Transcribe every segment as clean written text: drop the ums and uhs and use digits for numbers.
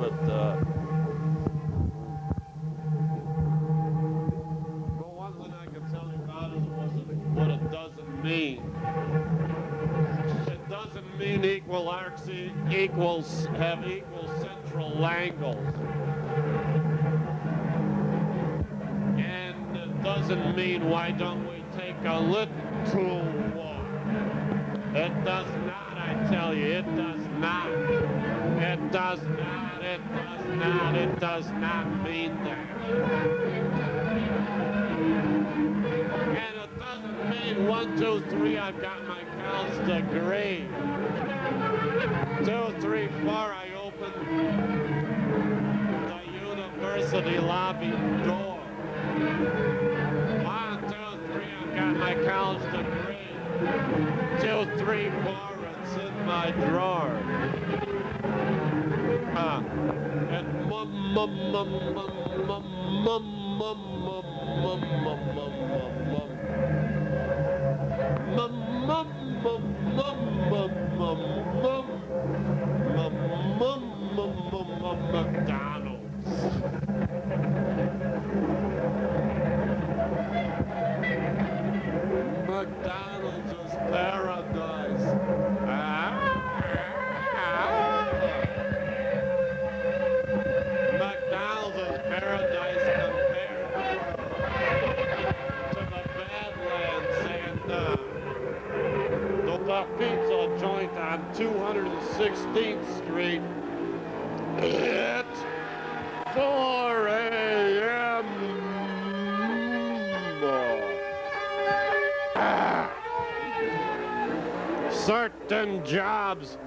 but well, one thing I can tell you about it was what it doesn't mean. It doesn't mean equal arcs equals have equal central angles. And it doesn't mean why don't we take a little walk. It does not, I tell you, it does not. It does not, it does not, it does not mean that. And it doesn't mean 1, 2, 3, I've got my college degree. 2, 3, 4, I open the university lobby door. 1, 2, 3, I've got my college degree. 2, 3, 4, it's in my drawer. And McDonald's. McDonald's is paradise. McDonald's is paradise compared to the Badlands and the pizza joint on 216th Street at 4 a.m. Certain jobs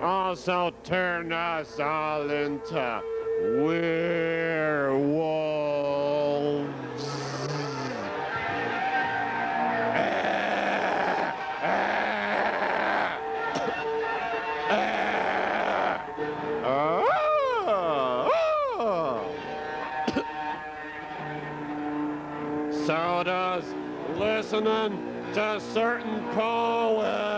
also turn us all into werewolves. So does listening to certain poets.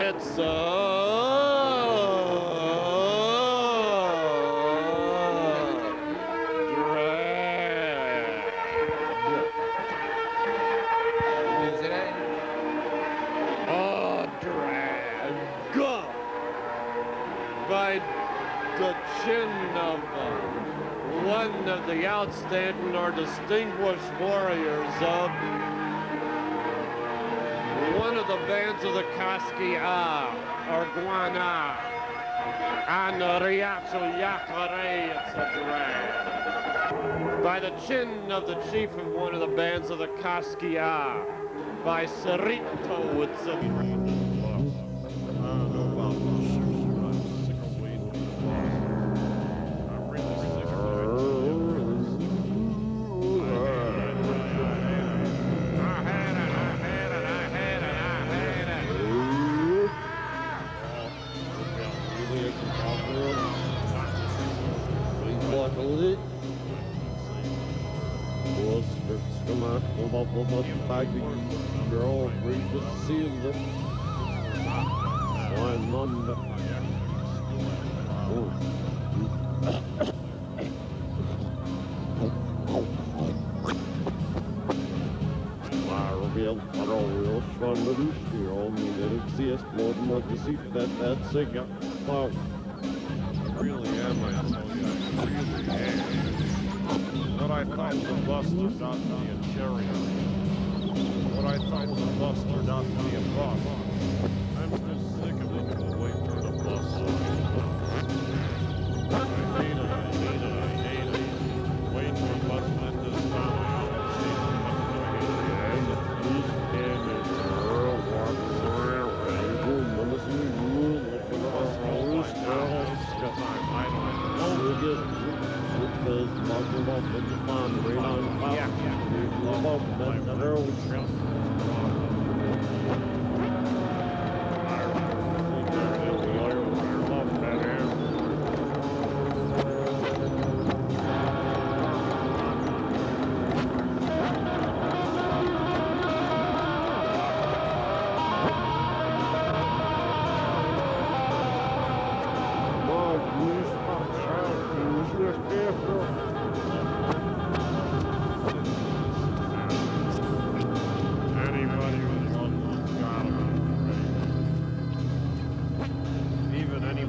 It's by the chin of one of the outstanding or distinguished warriors of one of the bands of the Kaskia or Guana on the Riacho Yakare, it's a drag. By the chin of the chief of one of the bands of the Kaskia, by Cerrito, it's a girl, read the seal. One Monday. Real strong little steel, me that exists, Lord, not to see that cigar. Wow. Really am, I tell you, I really am. What I thought was a buster not to be a cherry. What I thought was a buster not to be a bus. I'm so sick of it to wait for the bus. I hate it, I hate it, I hate it. Wait for a bus at this time. I always see it coming to me. These cameras are walking around.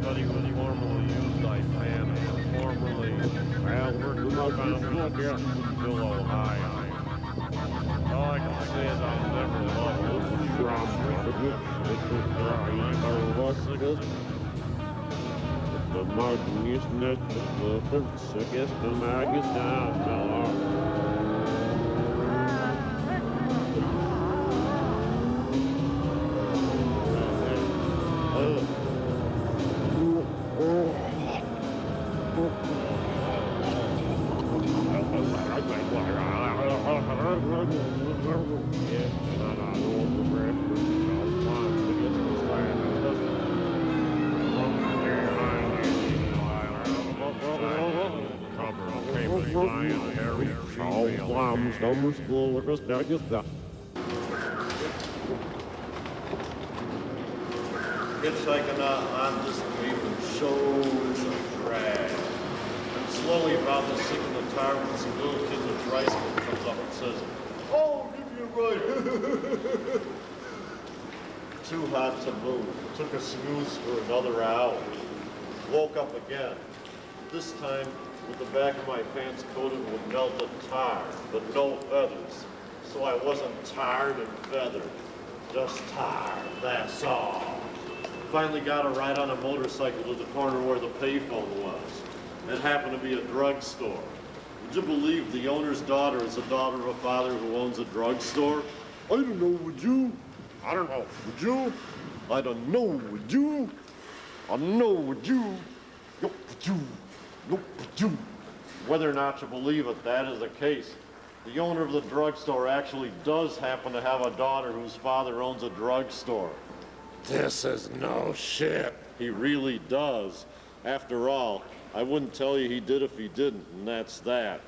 but he was formerly used, I stand formerly found Huntsville, Ohio. All I can say is I'll never love The magnificent, the sickest, the magnificent, Hitchhiking on this pavement shows a drag. I'm slowly about to sink in the tire when some little kid with a tricycle comes up and says, "Oh, I'll give you a ride." Too hot to move. Took a snooze for another hour. Woke up again. This time with the back of my pants coated with melted tar, but no feathers. So I wasn't tarred and feathered. Just tar, that's all. Finally got a ride on a motorcycle to the corner where the payphone was. It happened to be a drugstore. Would you believe the owner's daughter is the daughter of a father who owns a drugstore? I don't know, would you? I don't know, would you? I don't know, would you? I don't know, would you? Nope, would you? Nope, would you? Whether or not you believe it, that is the case. The owner of the drugstore actually does happen to have a daughter whose father owns a drugstore. This is no shit. He really does. After all, I wouldn't tell you he did if he didn't, and that's that.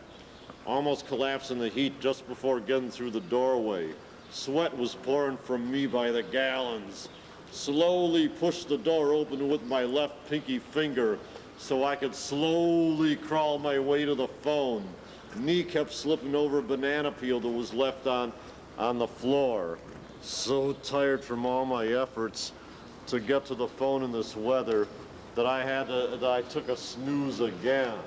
Almost collapsed in the heat just before getting through the doorway. Sweat was pouring from me by the gallons. Slowly pushed the door open with my left pinky finger so I could slowly crawl my way to the phone. Knee kept slipping over a banana peel that was left on the floor. So tired from all my efforts to get to the phone in this weather that I took a snooze again.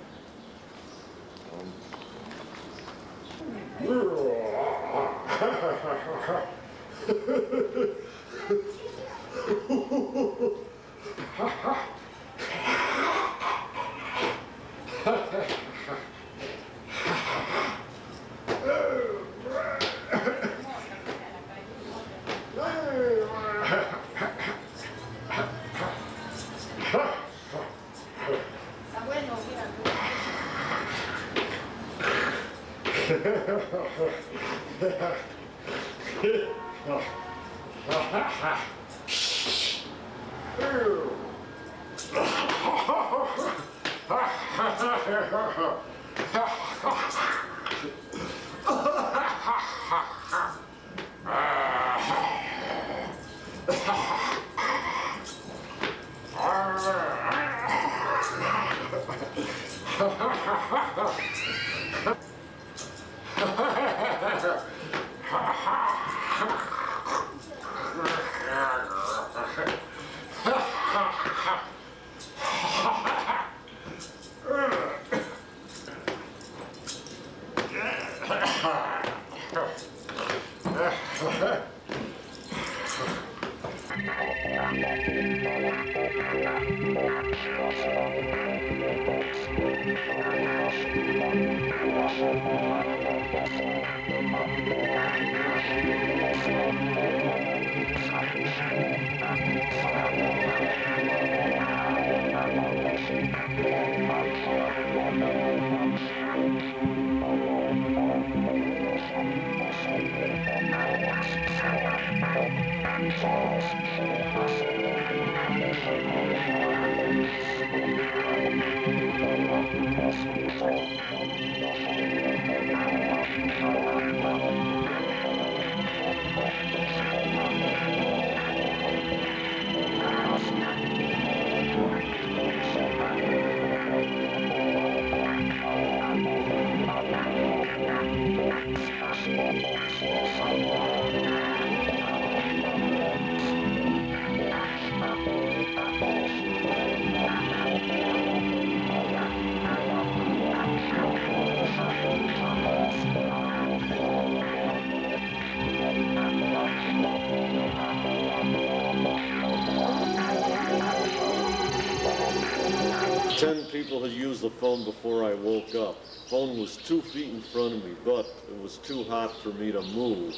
10 people had used the phone before I woke up. Phone was 2 feet in front of me, but it was too hot for me to move,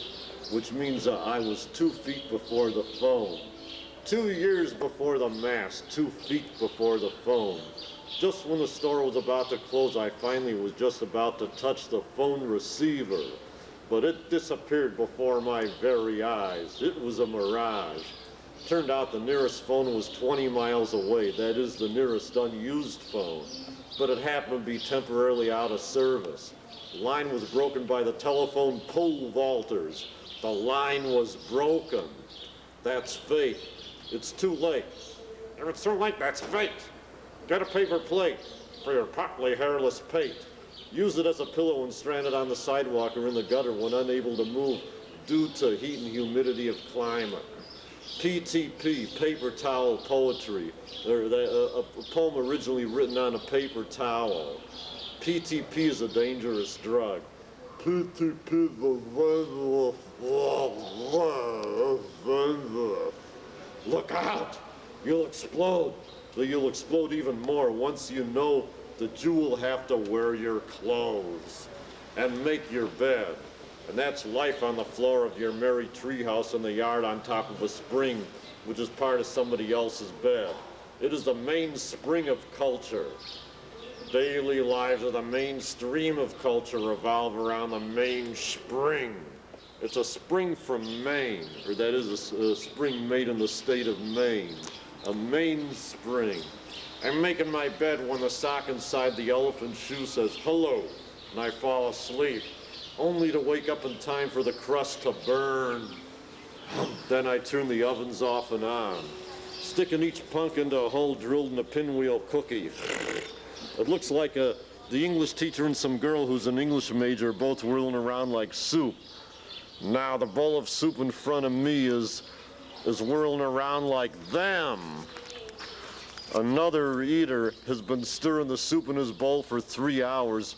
which means I was 2 feet before the phone. 2 years before the mass, 2 feet before the phone. Just when the store was about to close, I finally was just about to touch the phone receiver, but it disappeared before my very eyes. It was a mirage. Turned out the nearest phone was 20 miles away. That is the nearest unused phone. But it happened to be temporarily out of service. The line was broken by the telephone pole vaulters. The line was broken. That's fate. It's too late. If it's too late, that's fate. Get a paper plate for your potly hairless pate. Use it as a pillow when stranded on the sidewalk or in the gutter when unable to move due to heat and humidity of climate. PTP, paper towel poetry, a poem originally written on a paper towel. PTP is a dangerous drug. PTP is a Look out! You'll explode. But you'll explode even more once you know that you will have to wear your clothes and make your bed. And that's life on the floor of your merry treehouse in the yard on top of a spring, which is part of somebody else's bed. It is the mainspring of culture. Daily lives of the mainstream of culture revolve around the mainspring. It's a spring from Maine, or that is a spring made in the state of Maine. A mainspring. I'm making my bed when the sock inside the elephant shoe says hello, and I fall asleep, only to wake up in time for the crust to burn. Then I turn the ovens off and on, sticking each punk into a hole drilled in a pinwheel cookie. It looks like the English teacher and some girl who's an English major both whirling around like soup. Now the bowl of soup in front of me is whirling around like them. Another eater has been stirring the soup in his bowl for 3 hours,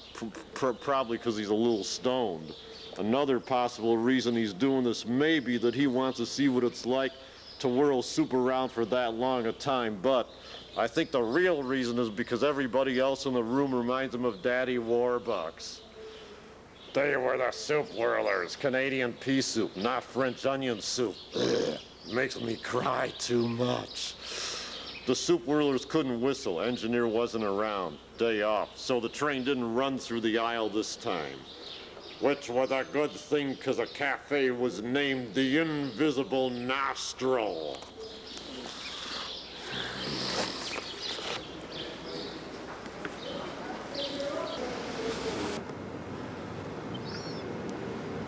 probably because he's a little stoned. Another possible reason he's doing this may be that he wants to see what it's like to whirl soup around for that long a time, but I think the real reason is because everybody else in the room reminds him of Daddy Warbucks. They were the soup whirlers, Canadian pea soup, not French onion soup. Makes me cry too much. The soup whirlers couldn't whistle. Engineer wasn't around. Day off. So the train didn't run through the aisle this time. Which was a good thing, because the cafe was named the Invisible Nostril.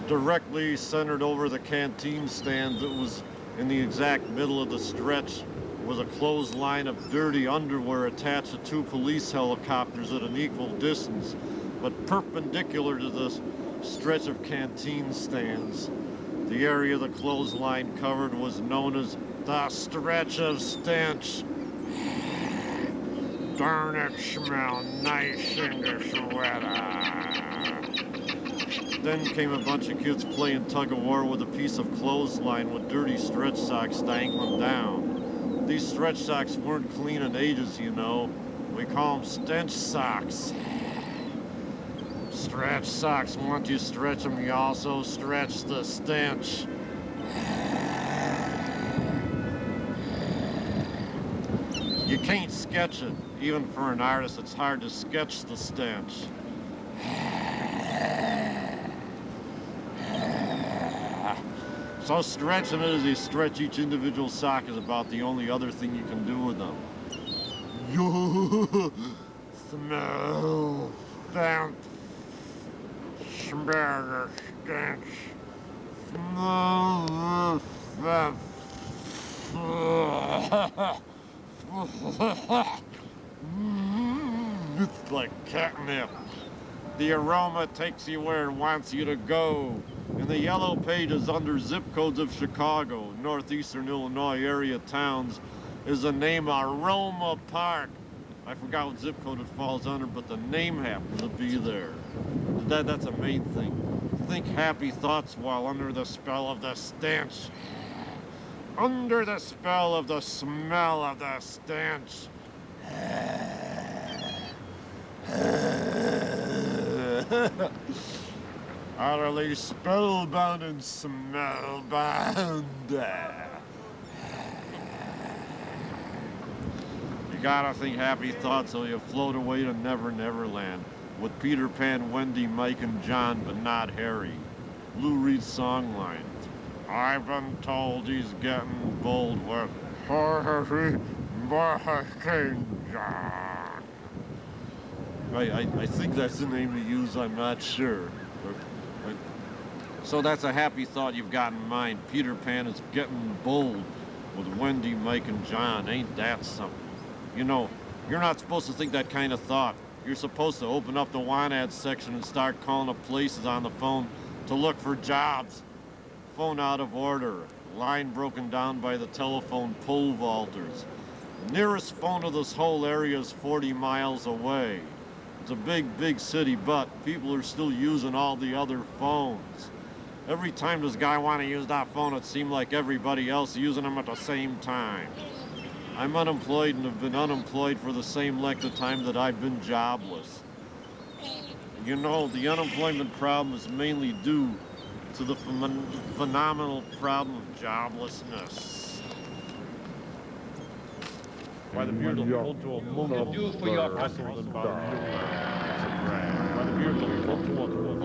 Directly centered over the canteen stand that was in the exact middle of the stretch was a clothesline of dirty underwear attached to 2 police helicopters at an equal distance, but perpendicular to the stretch of canteen stands. The area the clothesline covered was known as the stretch of stench. Darn it, smell nice in this weather. Then came a bunch of kids playing tug-of-war with a piece of clothesline with dirty stretch socks dangling down. These stretch socks weren't clean in ages, you know. We call them stench socks. Stretch socks, once you stretch them, you also stretch the stench. You can't sketch it. Even for an artist, it's hard to sketch the stench. So stretching it as you stretch each individual sock is about the only other thing you can do with them. You smell that. Smell the stench. Smell the It's like catnip. The aroma takes you where it wants you to go. In the yellow pages under zip codes of Chicago, northeastern Illinois area towns, is the name Aroma Park. I forgot what zip code it falls under, but the name happens to be there. That's a main thing. Think happy thoughts while under the spell of the stench. Under the spell of the smell of the stench. Utterly spellbound and smellbound. You gotta think happy thoughts so you float away to Never Never Land with Peter Pan, Wendy, Mike, and John, but not Harry. Lou Reed's song line. I've been told he's getting bold with Harry, King John. I think that's the name to use, I'm not sure. So that's a happy thought you've got in mind. Peter Pan is getting bold with Wendy, Mike, and John. Ain't that something? You know, you're not supposed to think that kind of thought. You're supposed to open up the want ads section and start calling up places on the phone to look for jobs. Phone out of order. Line broken down by the telephone pole vaulters. The nearest phone to this whole area is 40 miles away. It's a big, big city, but people are still using all the other phones. Every time this guy wanted to use that phone, it seemed like everybody else using them at the same time. I'm unemployed and have been unemployed for the same length of time that I've been jobless. You know, the unemployment problem is mainly due to the phenomenal problem of joblessness. By the beard of Ponto of Mungo, Do for your country. country. By the beard of Ponto of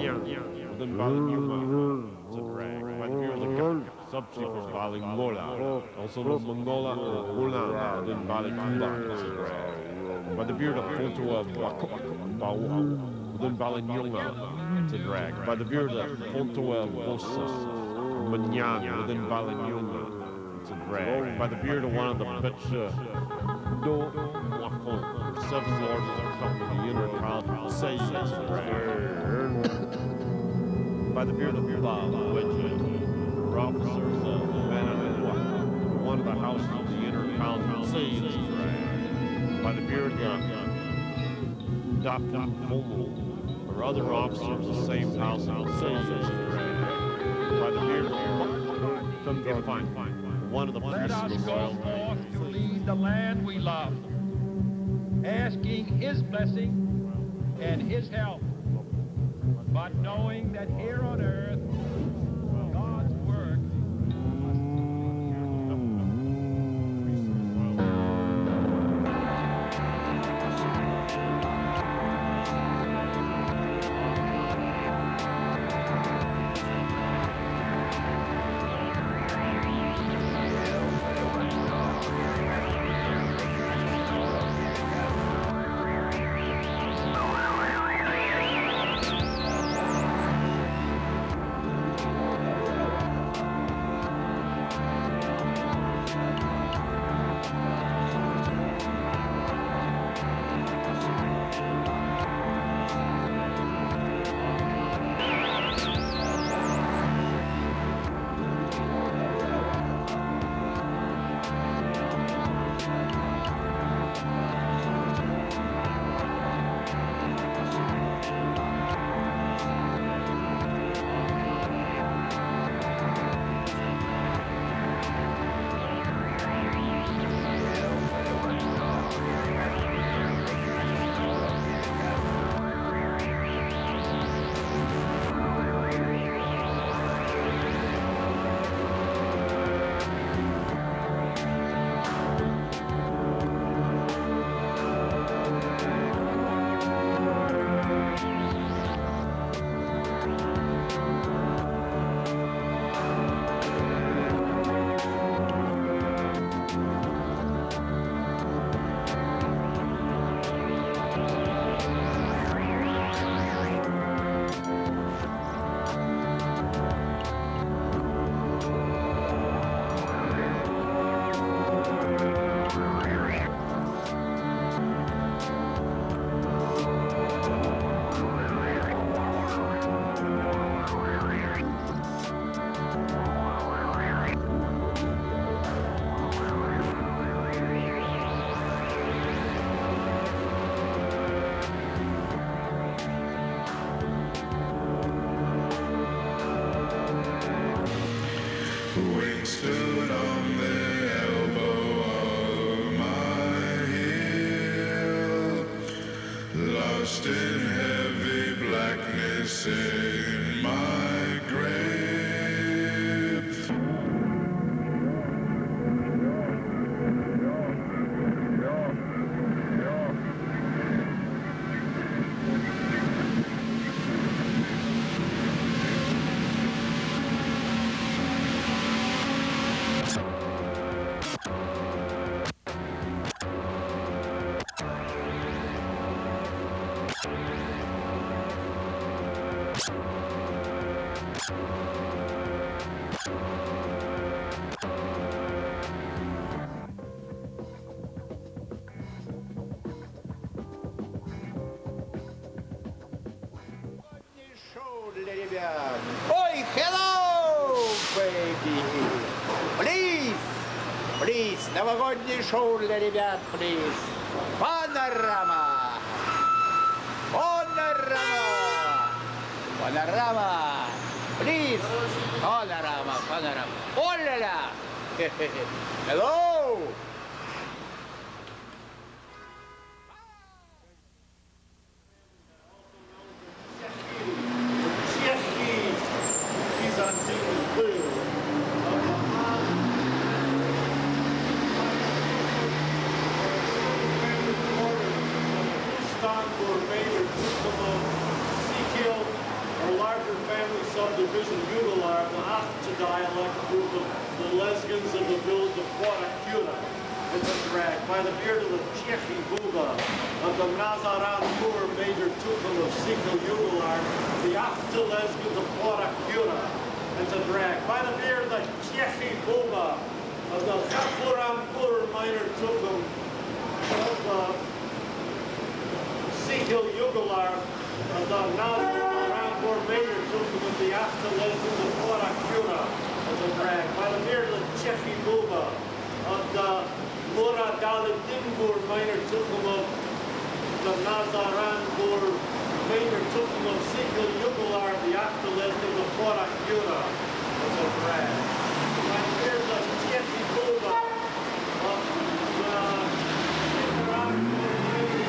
then Balinuma, it's a drag. By the beard of subchief of Balingola, also the Mongola or Ulana, then Balinuma, it's a drag. By the beard of Ponto of then Balinunga, it's a drag. By the beard of Ponto of Bosas, Manyan, within Balinunga, it's a drag. By the beard of one of the bitch, Do Wakon, seven lords of the company, the inner crowd, say it's a drag. By the beard of Bob, Wedgwood, officers of Manitowoc, one of the houses of the inner crowd, say it's a drag. By the beard of Dr. Homo, or other officers of the same house, say it's a drag. By the beard of fine. One of the Let priests us of the go royal forth to lead the land we love, asking His blessing and His help, but knowing that here on earth, God's work Love lost in heavy blackness in my grave. Ой, hello, baby! Please, please, новогоднее шоу для ребят, please. Панорама! Панорама! Панорама! Please! Панорама, панорама! О-ля-ля! Hello! Subdivision Ugalar, the Achta dialect group of the Lesgans of the village of Quatacura. It's a drag by the beard of the Chechi Buba of the Nazaran Moor Major Tuchel of Sikil Ugalar, the Achta Lesgans of Quatacura. It's a drag by the beard of the Chechi Buba of the Chafuram Moor Minor Tuchel of the Sikil Ugalar of the Nazaran Moor Major Tuchel of the Achta Lesgans of Quatacura. It's a drag by the beard of the Chechi Buba of the Muradalidimbur Minor Tuchel of the Nazaran Moor Major Tuchel of Sikil Ugalar, the Achta Lesgans of Quatacura. It's a drag. By the beard of the Chechi Buba of the Nazaran Moor Major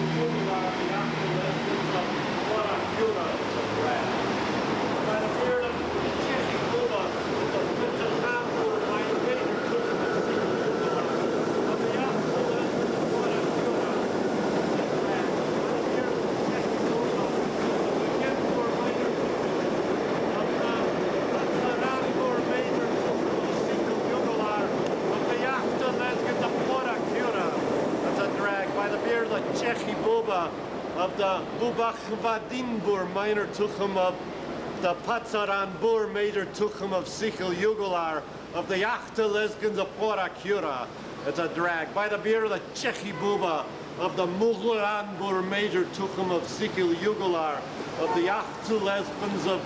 Tuchel of the Achta Lesgans of Quatacura. It's a drag. By the beard of the Chechi Buba of the Metomorphic Minor Major Tuchel of Sikil Ugalar of the Achta Lesgans of Quatacura. It's a drag. By the beard of the Chechi Buba of the Genfor Minor Tuchel of the Nazaran Major Tuchel of Sikil Ugalar of the Achta Lesgans of Quatacura. That's a drag. By the beard of the Chechi Buba of the Bubachvadinbur Minor Tuchum of the Patsaran Bur Major Tuchum of Sikil Ugalar of the Achta Lesgans of Quatacura. It's a drag. By the beard of the Chechi Buba of the Mughlan Bur Major Tuchum of Sikil Ugalar of the Achta Lesgans of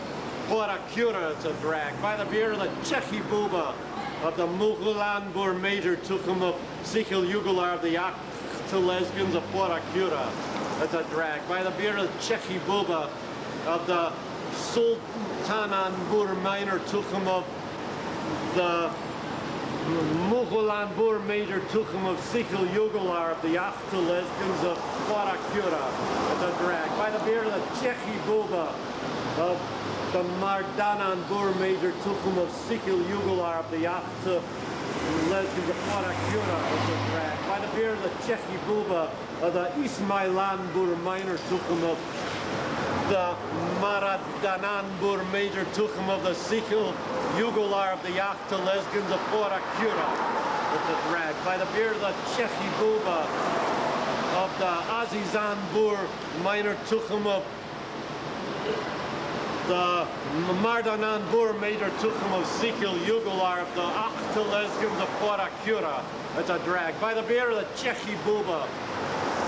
Quatacura. It's a drag. By the beard of the Chechi Buba of the Mughlan Bur Major Tuchum of Sikil Ugalar of the Achta Lesgans of Quatacura. That's a drag. By the beard of the Chechi Buba of the Sultanan Bur Minor Tuchum of the Mughulan Bur Major Tuchum of Sikil Ugalar of the Achta Lesgans of Quatacura. That's a drag. By the beard of the Chechi Buba of the Mardanan Bur Major Tuchum of Sikil Ugalar of the Achta Lesgans of Quatacura. That's a drag. By the beard of the Chechi Buba of the Ismailan Bur Minor Tuchum of the Maradanan Bur Major Tuchum of the Sikil Ugalar of the Achta Lesgans of Quatacura. That's a drag. By the beard of the Chechi Buba of the Azizan Bur Minor Tuchum of the Mardanan Bur Major Tuchum of Sikil Ugalar of the Achta Lesgans of Quatacura. That's a drag. By the beard of the Chechi Buba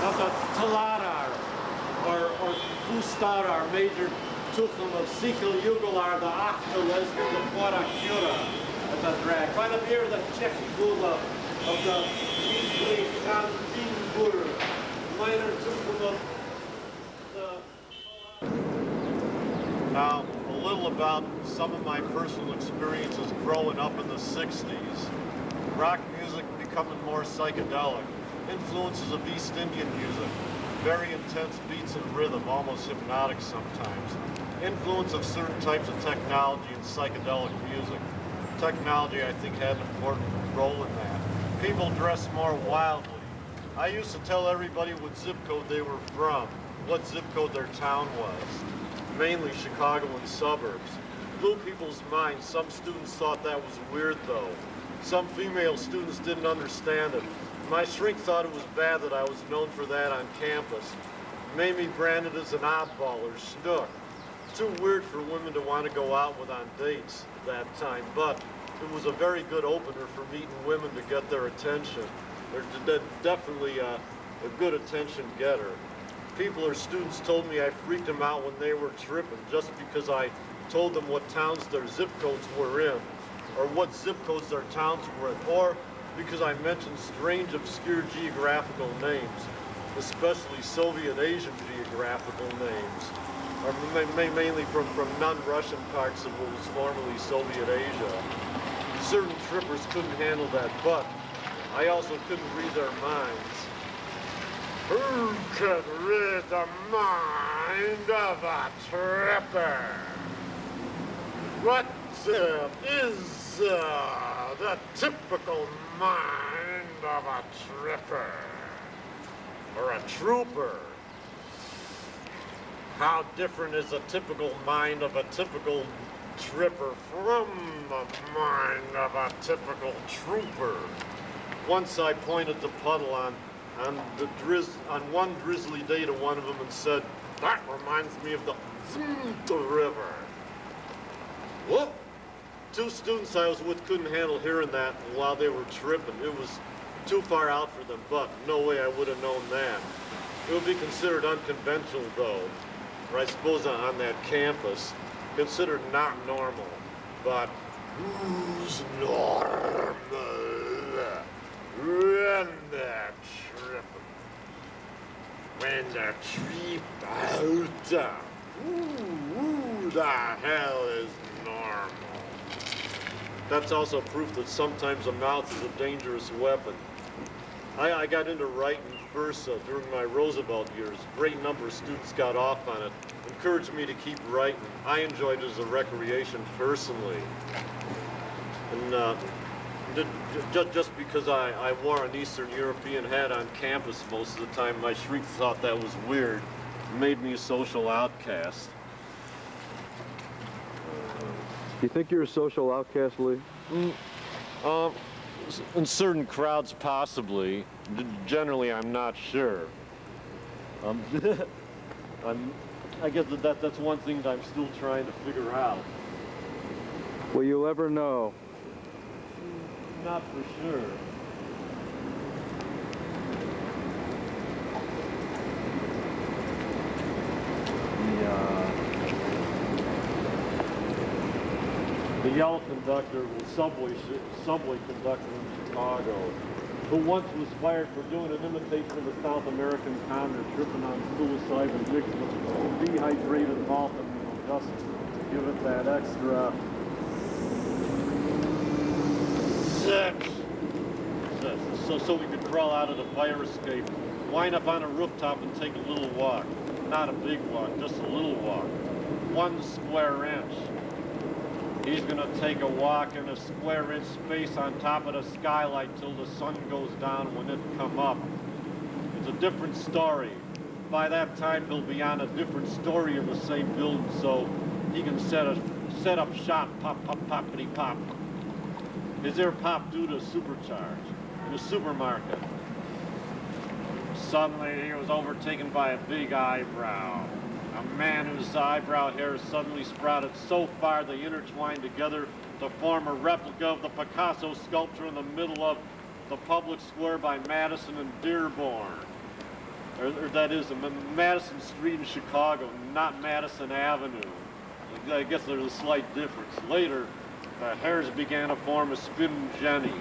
of the Taladar or Fustarar Major Tuchum of Sikil Ugalar, the Achta Lesgans of Quatacura. That's a drag. By the beard of the Chechi Buba of the Isli Khandin Bur Minor Tuchum of the... Now, a little about some of my personal experiences growing up in the 60s. Rock music becoming more psychedelic, influences of East Indian music, Very intense beats and rhythm, almost hypnotic sometimes. Influence of certain types of technology and psychedelic music. Technology, I think, had an important role in that. People dress more wildly. I used to tell everybody what zip code they were from, what zip code their town was. Mainly Chicago and suburbs. Blew people's minds. Some students thought that was weird, though. Some female students didn't understand it. My shrink thought it was bad that I was known for that on campus. Made me branded as an oddball or schnook. Too weird for women to want to go out with on dates at that time, but it was a very good opener for meeting women to get their attention. They're definitely a good attention getter. People or students told me I freaked them out when they were tripping just because I told them what towns their zip codes were in, or what zip codes their towns were in, or because I mentioned strange, obscure geographical names, especially Soviet Asian geographical names, or mainly from non-Russian parts of what was formerly Soviet Asia. Certain trippers couldn't handle that, but I also couldn't read their minds. Who could read the mind of a tripper? What is the typical mind of a tripper? Or a trooper? How different is the typical mind of a typical tripper from the mind of a typical trooper? Once I pointed the puddle on one drizzly day to one of them and said, "That reminds me of the Zomph River." Whoop! Two students I was with couldn't handle hearing that while they were tripping. It was too far out for them, but no way I would have known that. It would be considered unconventional, though, or I suppose on that campus, considered not normal. But who's normal when they're tripping? When they're tripped out? Who the hell is normal? That's also proof that sometimes a mouth is a dangerous weapon. I got into writing first during my Roosevelt years. A great number of students got off on it, encouraged me to keep writing. I enjoyed it as a recreation personally. And just because I wore an Eastern European hat on campus most of the time, my shriek thought that was weird. It made me a social outcast. You think you're a social outcast, Lee? In certain crowds, possibly. Generally, I'm not sure. I guess that's one thing that I'm still trying to figure out. Will you ever know? Not for sure. The yellow conductor was subway conductor in Chicago, who once was fired for doing an imitation of a South American convict tripping on suicide and mixed with dehydrated maltodextrin just to give it that extra so we could crawl out of the fire escape, wind up on a rooftop and take a little walk. Not a big walk, just a little walk. 1 square inch. He's gonna take a walk in a square inch space on top of the skylight till the sun goes down when it come up. It's a different story. By that time, he'll be on a different story in the same building, so he can set up shop, pop, pop, poppity pop. His ear popped due to a supercharge in a supermarket. Suddenly, he was overtaken by a big eyebrow. A man whose eyebrow hairs suddenly sprouted so far they intertwined together to form a replica of the Picasso sculpture in the middle of the public square by Madison and Dearborn. Or that is, Madison Street in Chicago, not Madison Avenue. I guess there's a slight difference. Later, the hairs began to form a spin jenny.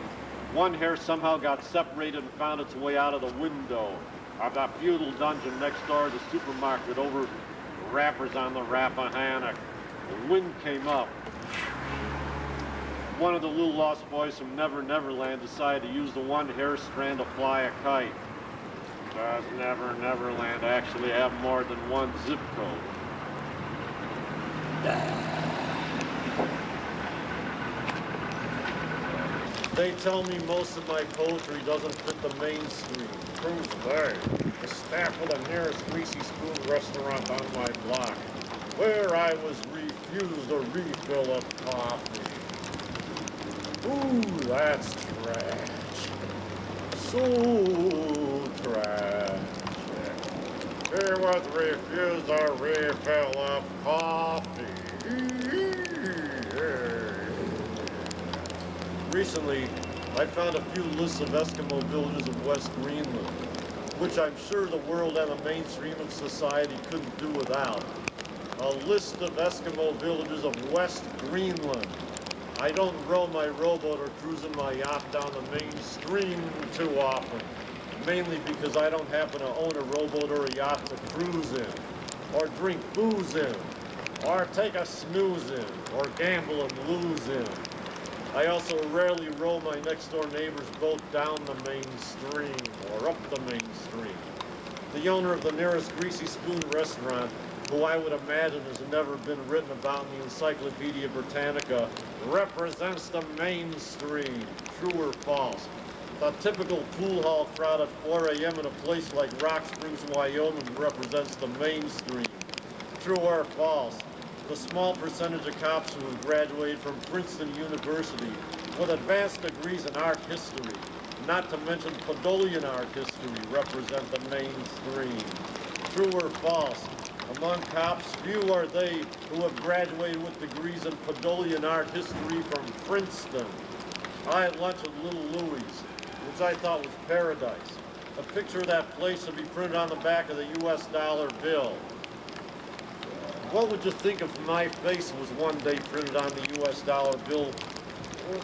One hair somehow got separated and found its way out of the window of that feudal dungeon next door to the supermarket over wrappers on the Rappahannock. The wind came up. One of the little lost boys from Never Never Land decided to use the one hair strand to fly a kite. Does Neverland actually have more than one zip code? They tell me most of my poetry doesn't fit the mainstream. Proves they. The staff of the nearest greasy spoon restaurant on my block, where I was refused a refill of coffee. Ooh, that's trash. So trash. He was refused a refill of coffee. Recently, I found a few lists of Eskimo villages of West Greenland, which I'm sure the world and the mainstream of society couldn't do without. A list of Eskimo villages of West Greenland. I don't row my rowboat or cruise in my yacht down the main stream too often, mainly because I don't happen to own a rowboat or a yacht to cruise in, or drink booze in, or take a snooze in, or gamble and lose in. I also rarely row my next-door neighbor's boat down the main stream or up the main stream. The owner of the nearest Greasy Spoon restaurant, who I would imagine has never been written about in the Encyclopedia Britannica, represents the mainstream. True or false? The typical pool hall crowd at 4 a.m. in a place like Rock Springs, Wyoming represents the mainstream. True or false? The small percentage of cops who have graduated from Princeton University with advanced degrees in art history, not to mention Podolian art history, represent the mainstream. True or false? Among cops, few are they who have graduated with degrees in Podolian art history from Princeton. I had lunch at Little Louie's, which I thought was paradise. A picture of that place should be printed on the back of the U.S. dollar bill. What would you think if my face was one day printed on the U.S. dollar bill,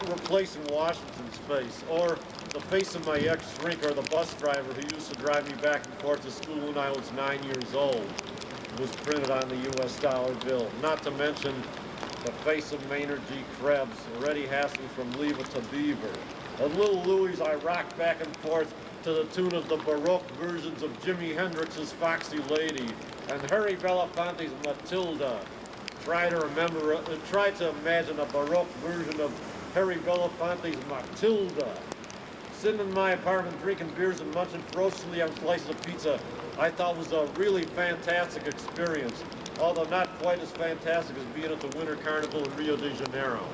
replacing Washington's face, or the face of my ex-shrink or the bus driver who used to drive me back and forth to school when I was 9 years old was printed on the U.S. dollar bill, not to mention the face of Maynard G. Krebs, already hassling from Leave It to Beaver. At Little Louie's, I rocked back and forth to the tune of the Baroque versions of Jimi Hendrix's Foxy Lady and Harry Belafonte's Matilda. Try to imagine a Baroque version of Harry Belafonte's Matilda. Sitting in my apartment drinking beers and munching ferociously on slices of pizza, I thought was a really fantastic experience, although not quite as fantastic as being at the Winter Carnival in Rio de Janeiro.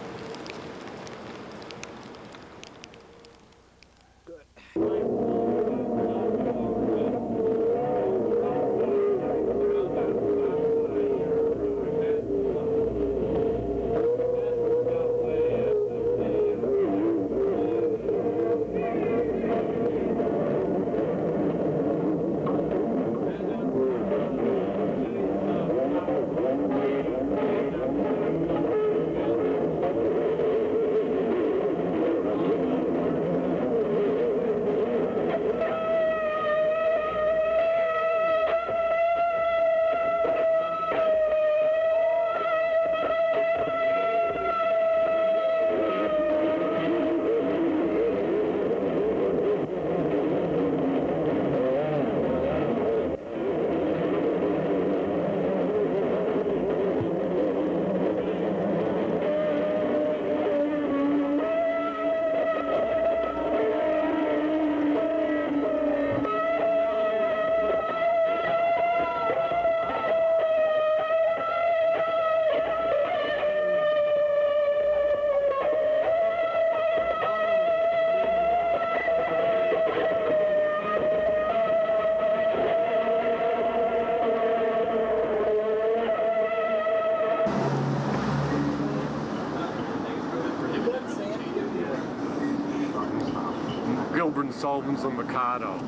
Gilbert Sullivan's The Mikado.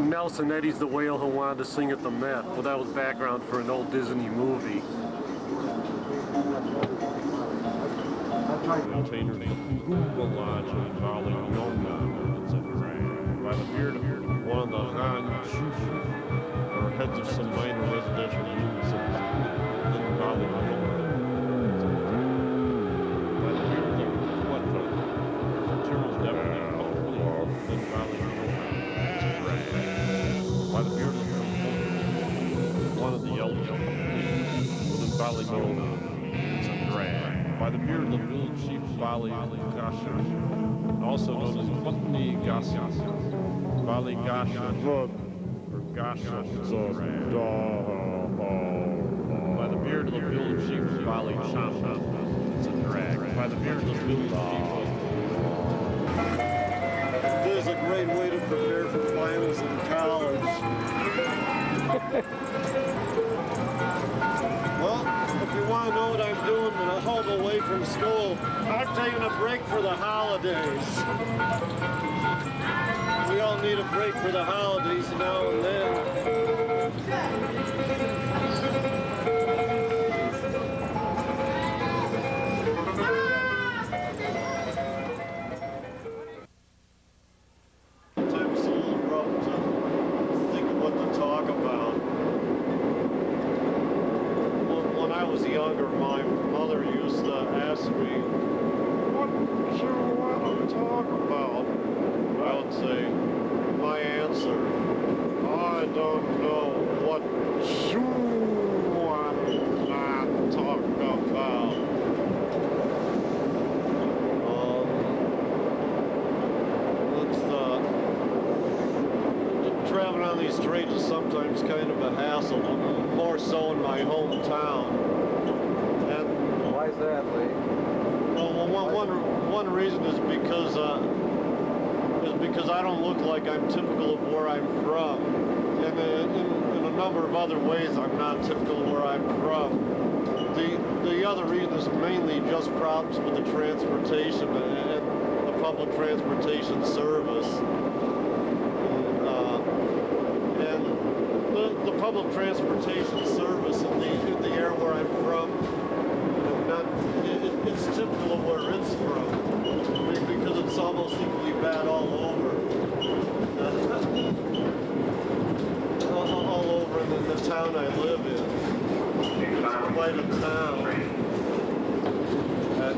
Nelson Eddy's The Whale Who Wanted to Sing at the Met. Well, that was background for an old Disney movie. Container named Google Lodge and Valley Nona, etc. By the beard of one of the Han Shushu, or heads of some minor residential units in Valley Nona. By the beard of what materials definitely by the beard of the village chief Bali Gasha, also known as Putney Gasha, Bali Gasha, or Gasha by the beard of the village chief Bali Chamba. It's a drag. By the beard of the village chief. It is a great way to prepare for finals in college. Well, if you want to know what I'm doing when I hold away from school, I'm taking a break for the holidays. We all need a break for the holidays now and then. Sometimes it's a little rough to think of what to talk about. When I was younger, my mother used to ask me, "What do you want to talk about?" I would say, my answer, "I don't know what you want to talk about." Traveling on these trains is sometimes kind of a hassle, more so in my hometown. And Why is that, Lee? one reason is because I don't look like I'm typical of where I'm from. And in a number of other ways, I'm not typical of where I'm from. The other reason is mainly just problems with the transportation and the public transportation service. The public transportation service in the area where I'm from, it's typical of where it's from, because it's almost equally bad all over. All over in the town I live in. It's quite a town. And,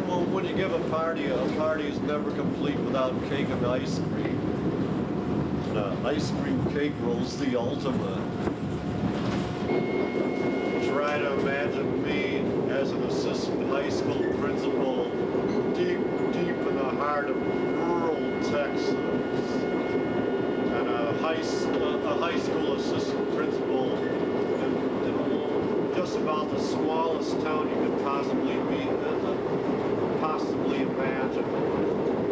well, when you give a party is never complete without cake and ice cream. Ice cream cake roll's the ultimate. Try to imagine me as an assistant high school principal deep in the heart of rural Texas. And a high school assistant principal in just about the smallest town you could possibly imagine.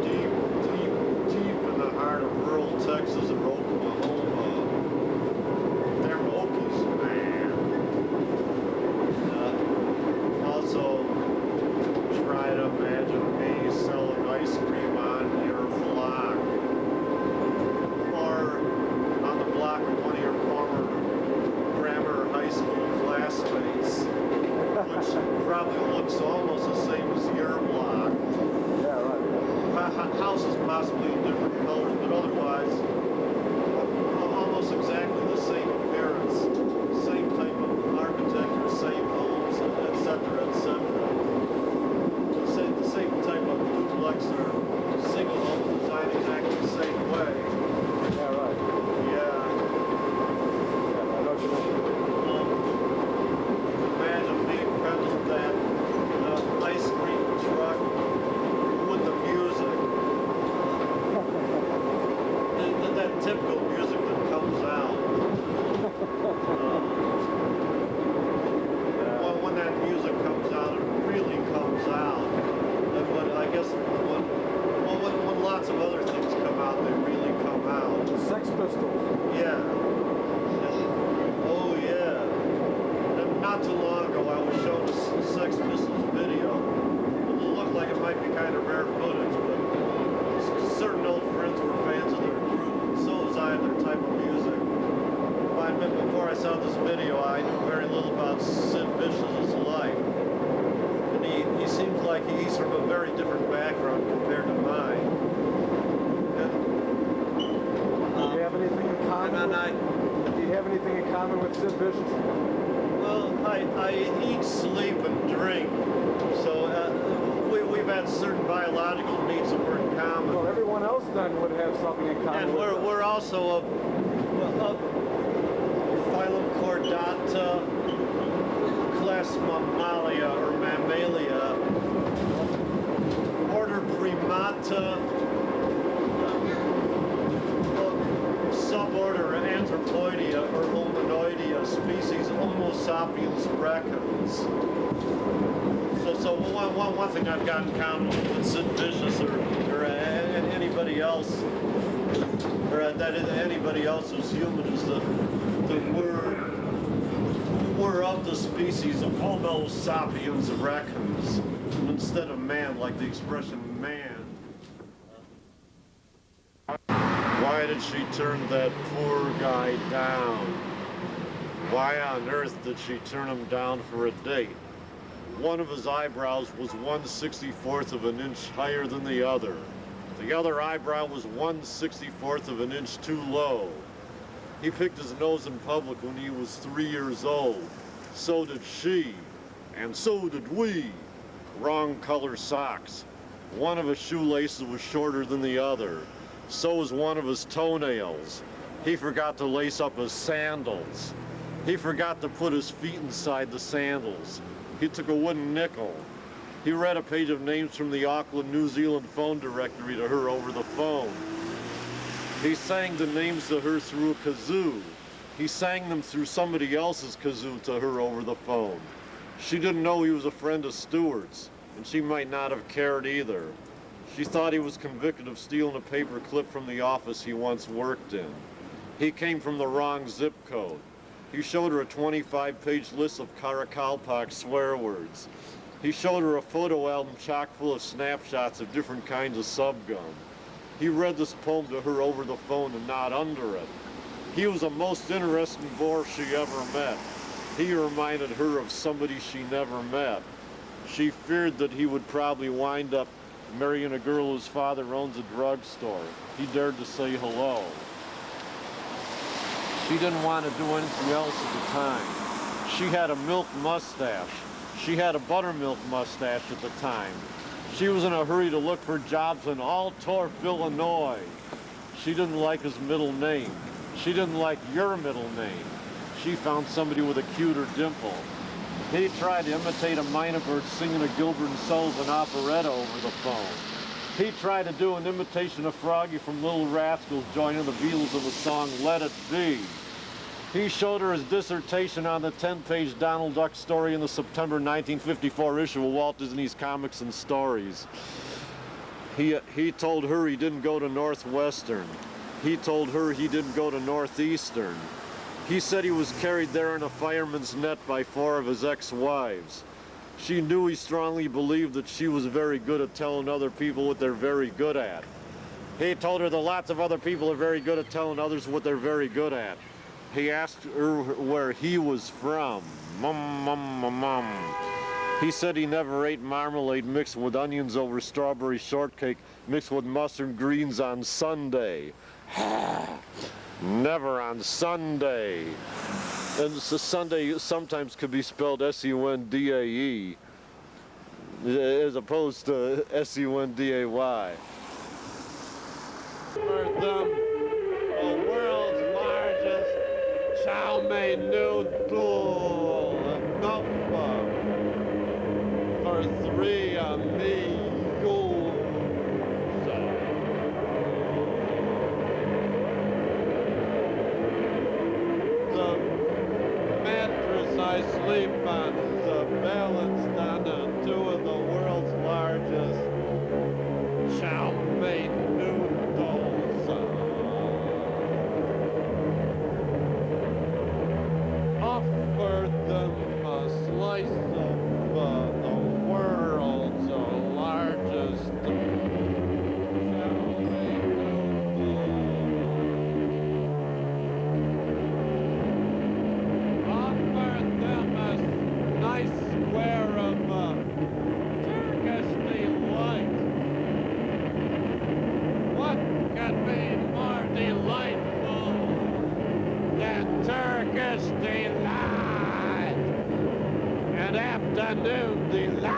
Deep in the heart of rural Texas and Oklahoma. They're Okies, man. Also, try to imagine me selling ice cream on your block. Or on the block of one of your former grammar high school classmates. Which probably looks almost the same as your block. Yeah, right. Houses possibly in different colors, but otherwise almost exactly the same appearance, same type of architecture, same homes, etc., etc. The same type of duplex or single home design exactly the same way. Yeah, right. Yeah. Yeah, I know what you mean. Imagine being present at that ice cream truck with the music. That typical music that comes out. When that music comes out, it really comes out. And when lots of other things come out, they really come out. The Sex Pistols. Yeah. Oh yeah. And not too long ago, I was shown a Sex Pistols video. It looked like it might be kind of rare footage, but certain old friends were fans of their group, and so was I of their type of music. I admit, before I saw this video, I knew very little about Sid Vicious' life. And he seems like he's from a very different background compared to mine. And, Do you have anything in common? Do you have anything in common with Sid Vicious? Well, I eat, sleep, and drink, so we've had certain biological needs that were in common. Well, everyone else then would have something in common. And with we're also a phylum Chordata, class mammalia or mammalia, order Primata, suborder Anthropoidea or Hominoidea, species Homo sapiens recans. So one thing I've got in common with Sid Vicious or anybody else, or that anybody else who's human, is that we're of the species of Homo sapiens recans instead of man, like the expression man. Why did she turn that poor guy down? Why on earth did she turn him down for a date? One of his eyebrows was 1/64th of an inch higher than the other. The other eyebrow was 1/64th of an inch too low. He picked his nose in public when he was 3 years old. So did she, and so did we. Wrong color socks. One of his shoelaces was shorter than the other. So was one of his toenails. He forgot to lace up his sandals. He forgot to put his feet inside the sandals. He took a wooden nickel. He read a page of names from the Auckland, New Zealand phone directory to her over the phone. He sang the names to her through a kazoo. He sang them through somebody else's kazoo to her over the phone. She didn't know he was a friend of Stewart's, and she might not have cared either. She thought he was convicted of stealing a paper clip from the office he once worked in. He came from the wrong zip code. He showed her a 25-page list of Karakalpak swear words. He showed her a photo album chock full of snapshots of different kinds of subgum. He read this poem to her over the phone and not under it. He was the most interesting bore she ever met. He reminded her of somebody she never met. She feared that he would probably wind up marrying a girl whose father owns a drugstore. He dared to say hello. She didn't want to do anything else at the time. She had a milk mustache. She had a buttermilk mustache at the time. She was in a hurry to look for jobs in Altorf, Illinois. She didn't like his middle name. She didn't like your middle name. She found somebody with a cuter dimple. He tried to imitate a minor bird singing a Gilbert and Sullivan operetta over the phone. He tried to do an imitation of Froggy from Little Rascals joining the Beatles in the song Let It Be. He showed her his dissertation on the 10-page Donald Duck story in the September 1954 issue of Walt Disney's Comics and Stories. He told her he didn't go to Northwestern. He told her he didn't go to Northeastern. He said he was carried there in a fireman's net by 4 of his ex-wives. She knew he strongly believed that she was very good at telling other people what they're very good at. He told her that lots of other people are very good at telling others what they're very good at. He asked her where he was from. Mum. He said he never ate marmalade mixed with onions over strawberry shortcake mixed with mustard greens on Sunday. Never on Sunday. And so Sunday sometimes could be spelled S-U-N-D-A-E as opposed to S-U-N-D-A-Y. For them, the world's largest chow mein noodle number for 3 amigos. The mattress I sleep on is balanced on 2 of the world's largest chow mein noodles. Offer them a slice of the world's largest chow mein noodles. Offer them a nice square of Turkish delight. What can be more delightful than Turkish delight? An afternoon delight.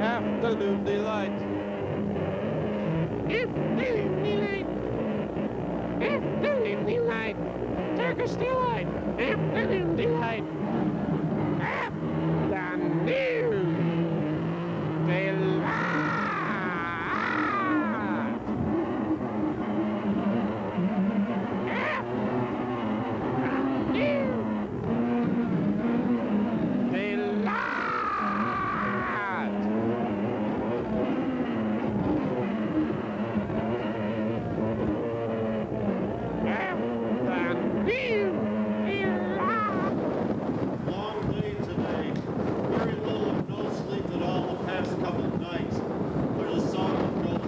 Afternoon delight. Afternoon delight. Afternoon delight. Circus Delight, Afternoon Delight, Afternoon Delight. Long day today. Very little or no sleep at all the past couple of nights. There's a song that goes,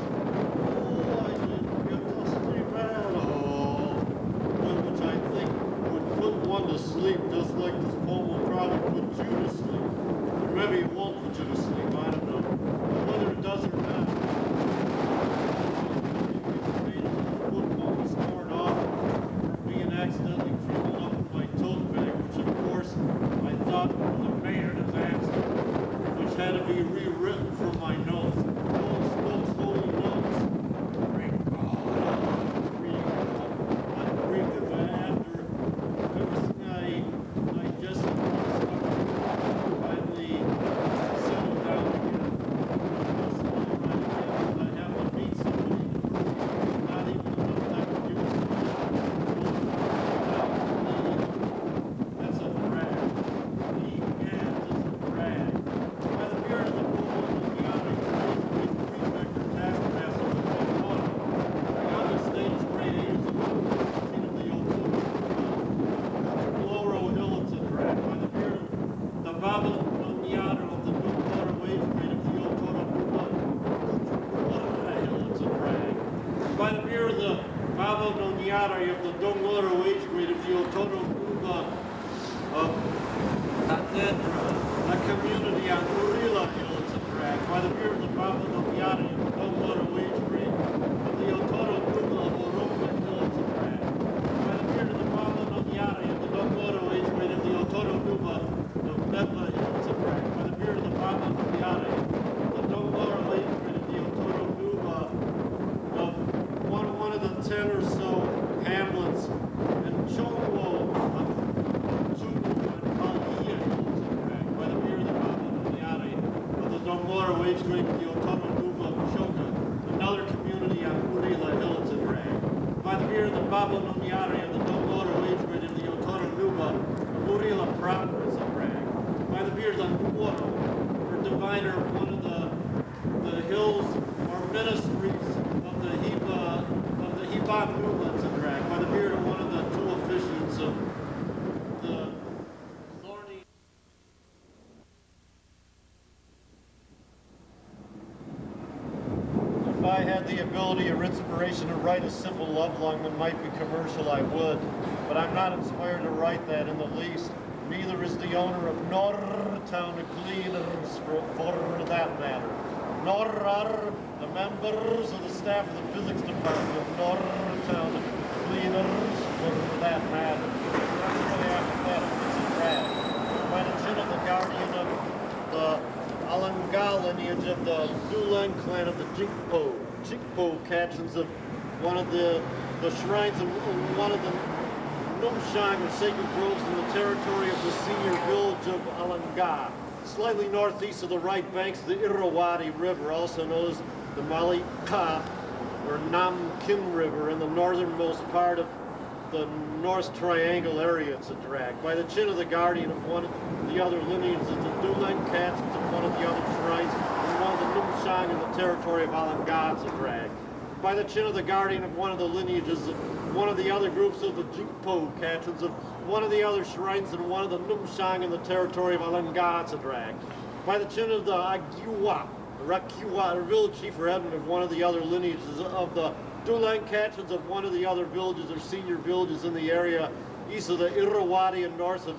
oh, I didn't get to sleep at all. Which I think would put one to sleep just like this poem will probably put you to sleep. Or maybe it won't put you to sleep, I don't know. But whether it does or not, football was torn off for being accidentally crumpled up in my tote bag, which of course I thought was a major disaster, which had to be rewritten from my notes. Those holy notes. Great God. I breathed it after everything I just finally settled down again. I have to meet somebody. Not even enough time to do it. That's a drag. That's a drag. By the beard of the bull and the other prefecture taskmaster of the water. The other state's great aides of the Loro Hill, it's a drag. By the beard of the Baba Nonyada of the New Water Wage Grade of the Otoro Hill, it's a drag. By the beard of the Baba Nonyada of the Dung Water Wage Grade of the Otoro of Atedra, a community on Urila Hill, it's a drag. By the beard of the Baba Nonyada of the Dung Water Wage Grade of the Otoro Nuba of Oromba Hill, it's a drag. By the beard of the Baba Nonyada of the Dung Water Wage Grade of the Otoro Nuba of Nebla Hill, it's a drag. By the beard of the Baba Nonyada of the Dung Water Wage Grade of the Otoro Nuba of one of the 10 or so hamlets in Chongwo of Chubu and Kalia Hills, by the beard of the Baba Nonyada of the Dongora Wage Grade of the Otoro Nuba of Shoka, another community on Urila Hill, it's a drag. By the beard of the Baba Nonyada of the Dongora Wage Grade of the Otoro Nuba of Urila proper is a drag. By the beard of the Nuoro, or diviner of one of the hills or ministries of the Hiba Nuba, it's a drag. By the beard of one of the two officiants of the thorny. If I had the ability or inspiration to write a simple love song that might be commercial, I would. But I'm not inspired to write that in the least. Neither is the owner of Norrtown Cleaners, for that matter. Nor are the members of the staff of the physics department of Norrtown Cleaners, for that matter. That's really apathetic. It's a drag. By the chin of the guardian of the Alanga lineage of the Dulan clan of the Jikpo captains of one of the shrines of one of the Numshang or sacred groves in the territory of the senior village of Alanga, slightly northeast of the right banks of the Irrawaddy River, also known as the Malika or Namkin River, in the northernmost part of the North Triangle area, it's a drag. By the chin of the guardian of one of the other lineages of the Dulan captains of one of the other shrines and one of the Numshang in the territory of Alanga, it's a drag. By the chin of the guardian of one of the lineages of one of the other groups of the Jikpo captains of one of the other shrines and one of the Numshang in the territory of Alanga, it's a drag. By the chin of the Agiwa, Rakiwa, or village chief or headman of one of the other lineages of the Dulan captains of one of the other villages or senior villages in the area east of the Irrawaddy and north of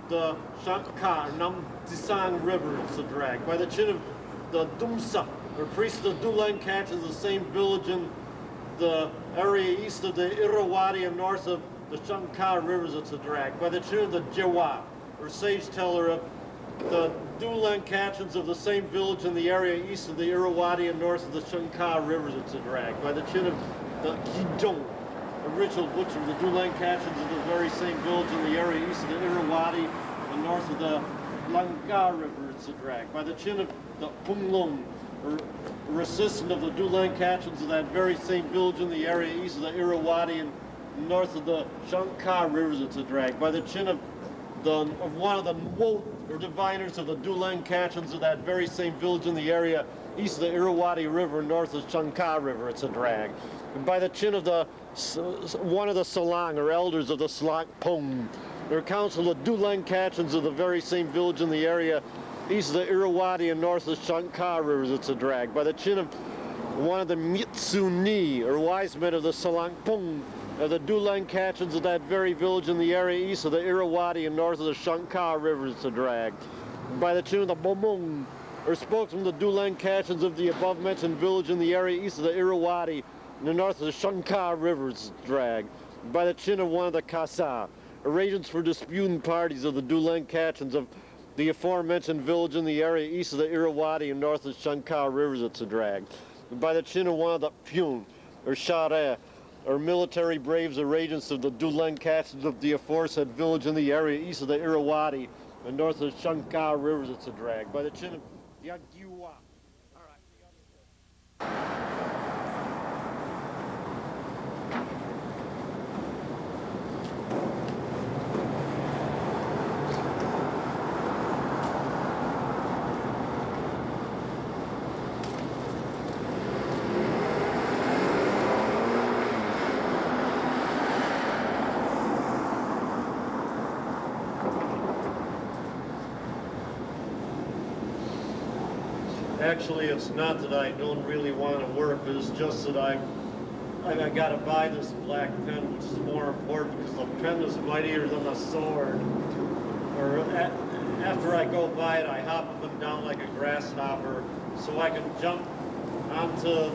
the Shankar, Namtisang River, it's a drag. By the chin of the Dumsa, or priest of the Dulan captains of the same village in the area east of the Irrawaddy and north of the Shankar rivers, it's a drag. By the chin of the Jawa, or sage teller of the Dulan captains of the same village in the area east of the Irrawaddy and north of the Shankar rivers, it's a drag. By the chin of the Kijong, original butcher of the Dulan-Catchins of the very same village in the area east of the Irrawaddy and north of the Langa River, it's a drag. By the chin of the Punglung, or assistant of the Dulan-Catchins of that very same village in the area east of the Irrawaddy and north of the Shankar rivers, it's a drag. By the chin of one of the Nwot, or diviners of the Dulan-Catchins of that very same village in the area east of the Irrawaddy River, north of Shankar River, it's a drag. And by the chin of one of the Salang, or elders of the Salak Pung, or council of Dulan-Catchins of the very same village in the area east of the Irrawaddy and north of Shankar rivers, it's a drag. By the chin of one of the Mitsuni, or wise men of the Salang Pung, of the Dulan-Catchins of that very village in the area east of the Irrawaddy and north of the Shankar River, it's a drag. And by the chin of the Bomung, or spokesman of the Dulan-Catchins of the above-mentioned village in the area east of the Irrawaddy and the north of the Shankar River, it's a drag. And by the chin of one of the Kasa, or agents for disputing parties of the Dulan-Catchins of the aforementioned village in the area east of the Irrawaddy and north of the Shankar Rivers, it's a drag. And by the chin of one of the Pyun, or Share, or military braves or agents of the Dulan-Catchins of the aforesaid village in the area east of the Irrawaddy and north of the Shankar Rivers, it's a drag. By the chin of Yagiwa. Actually, it's not that I don't really want to work, it's just that I got to buy this black pen, which is more important because the pen is mightier than the sword. Or after I go by it, I hop up and down like a grasshopper, so I can jump onto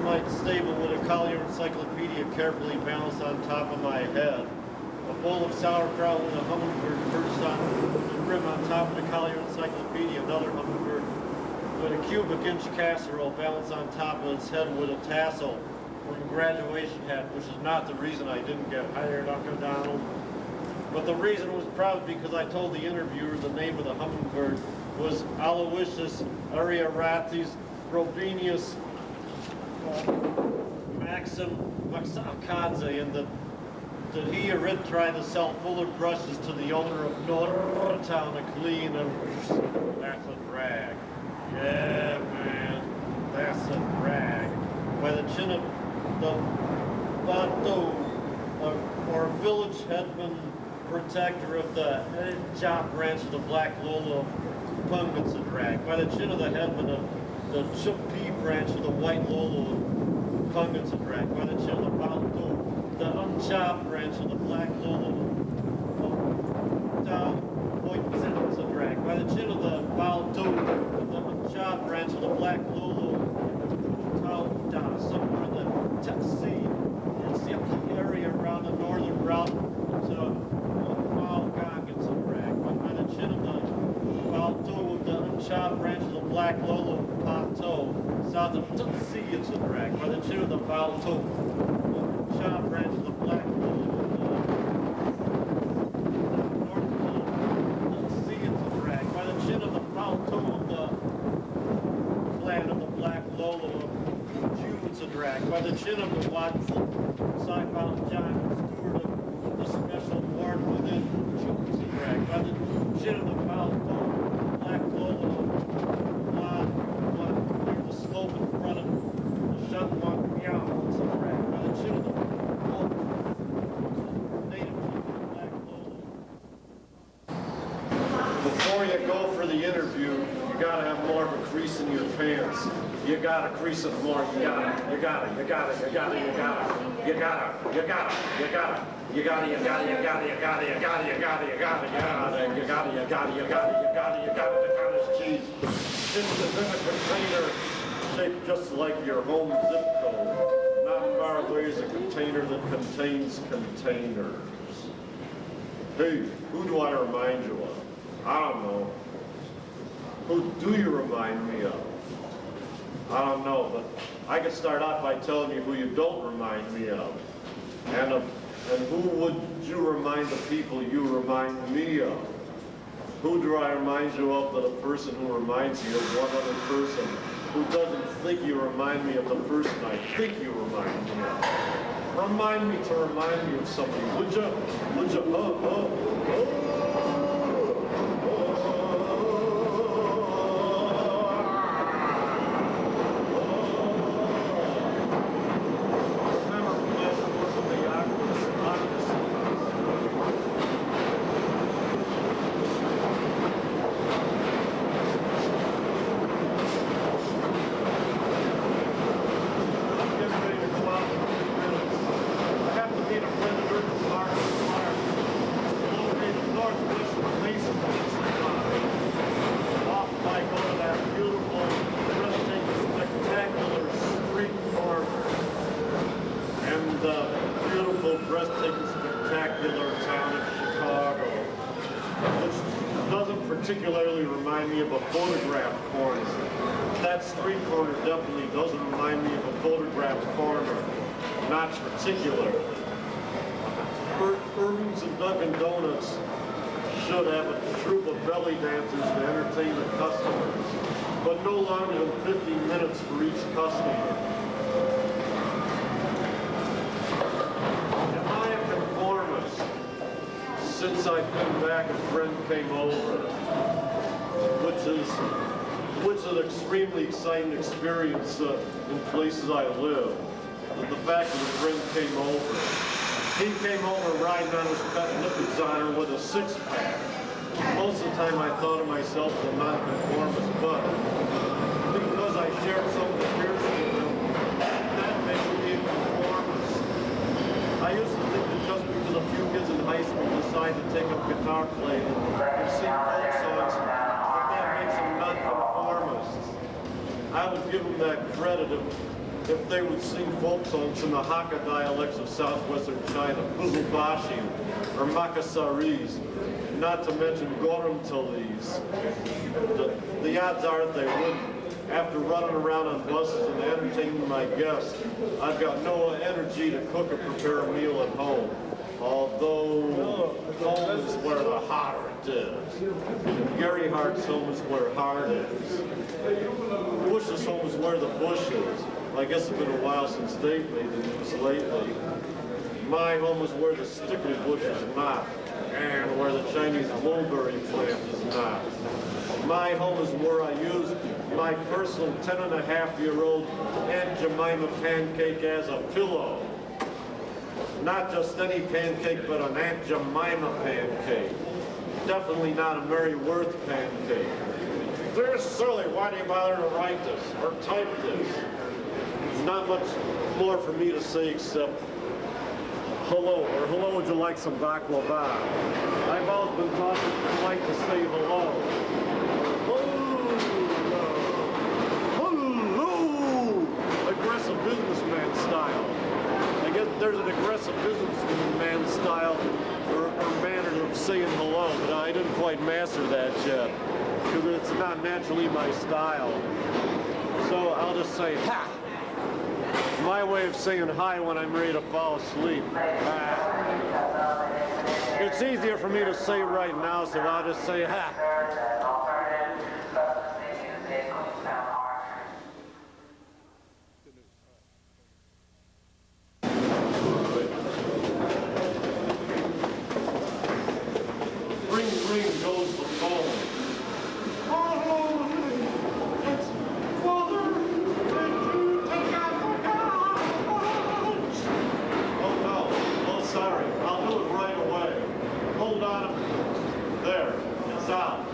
my stable with a Collier encyclopedia carefully balanced on top of my head. A bowl of sauerkraut with a hummingbird perched on the rim on top of the Collier encyclopedia, another hummingbird with a cubic inch casserole balanced on top of its head with a tassel from a graduation hat, which is not the reason I didn't get hired, Uncle Donald. But the reason was probably because I told the interviewer the name of the hummingbird was Aloysius Ariarates Robenius Maxim Maxakadze, and that he or it tried to sell fuller brushes to the owner of Nortown to clean, and that's a drag. Yeah, man, that's a drag. By the chin of the Banto, or village headman protector of the job branch of the Black Lolo of Pung, it's a drag. By the chin of the headman of the Chupi branch of the White Lolo of Pung, it's a drag. By the chin of the Banto, the unchopped branch of the Black Lolo down Point it's a drag. By the chin of the Baldo, the unchopped branch of the Black Lolo down somewhere in the Tennessee, it's the area around the northern route to Malgang, it's a drag. By the chin of the Baldo, the unchopped branch of the Black Lolo Pato, south of Tennessee, it's a drag. By the chin of the Baldo, shop branch of the Black Lolo, north of the sea, it's a drag. By the chin of the Balto of the clan of the Black Lolo of June, it's a drag. By the chin of the Watson, Saipan John, steward of the special ward within June, it's a drag. By the chin of the Balto, Black Lolo of Blonde, near the slope in front of the Shutwan Meow, it's a drag. By the chin of the before you go for the interview, you gotta have more of a crease in your pants. You gotta crease it more. You gotta. It's in a container shaped just like your home zip code. Not far away is a container that contains containers. Hey, who do I remind you of? I don't know. Who do you remind me of? I don't know, but I could start out by telling you who you don't remind me of. And who would you remind the people you remind me of? Who do I remind you of but a person who reminds you of one other person who doesn't think you remind me of the person I think you remind me of? Remind me to remind me of somebody, would you? Would you? Particularly remind me of a photograph corner. That street corner definitely doesn't remind me of a photograph corner. Not particular. Irving's and Dunkin' Donuts should have a troupe of belly dancers to entertain the customers, but no longer than 50 minutes for each customer. Am I a conformist? Since I've been back, a friend came over, which is an extremely exciting experience in places I live. The fact that a friend came over. He came over riding on his pet Nippers honor with a six-pack. Most of the time I thought of myself as a nonconformist, but because I shared some of the fears with him, that makes me a conformist. I used to think that just because a few kids in high school decide to take up guitar playing and sing folk songs, that makes them nonconformists. I would give them that credit if they would sing folk songs in the Hakka dialects of southwestern China, Buzulbashi or Makasaris, not to mention Gorumtalis. The odds are that they wouldn't. After running around on buses and entertaining my guests, I've got no energy to cook or prepare a meal at home. Although home is where the heart is. Gary Hart's home is where heart is. Bush's home is where the bush is. I guess it's been a while since they've made the news lately. My home is where the stickle bush is not, and where the Chinese mulberry plant is not. My home is where I use my personal 10-and-a-half-year-old Aunt Jemima pancake as a pillow. Not just any pancake, but an Aunt Jemima pancake. Definitely not a Mary Worth pancake. Dear Silly, why do you bother to write this or type this? There's not much more for me to say except hello, or hello, would you like some baklava? I've always been taught that you like to say hello. Hello! Aggressive businessman style. I guess there's an aggressive businessman style or manner of saying hello, but I didn't quite master that yet, because it's not naturally my style. So I'll just say, ha! My way of saying hi when I'm ready to fall asleep. It's easier for me to say right now, so I'll just say, ha! Ring, ring goes the phone. Oh, it's Father. Did you take out the garbage? Oh no. Oh, sorry. I'll do it right away. Hold on. There. It's out.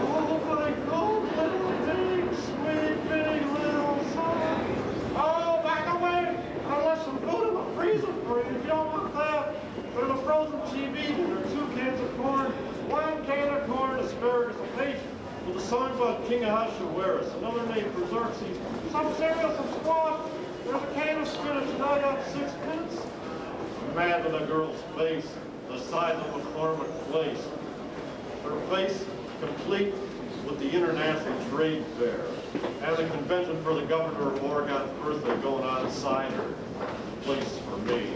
Oh my God, little big, sweet, big little son. Oh, by the way, I left some food in the freezer for you if you don't want that. There's a frozen TV dinner, 2 cans of corn, 1 can of corn, asparagus, a page with a song about King Ahasuerus, another name for Xerxes, some cereal, some squash, there's a can of spinach, and I got 6 pence. Mad at a girl's face, the size of McCormick Place. Her face complete with the International Trade Fair. and the convention for the governor of Oregon's birthday going on inside her place for me.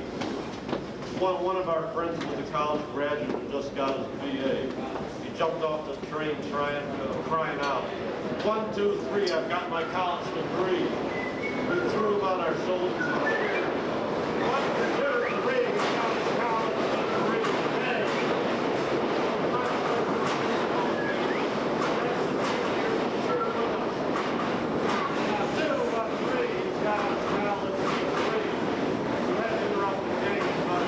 One of our friends was a college graduate who just got his BA. He jumped off the train crying out, 1, 2, 3, I've got my college degree. We threw him on our shoulders and said, 1, 2, 3, he's got his college degree. Hey. 2, 3, he's got his college degree. You had to interrupt the game, but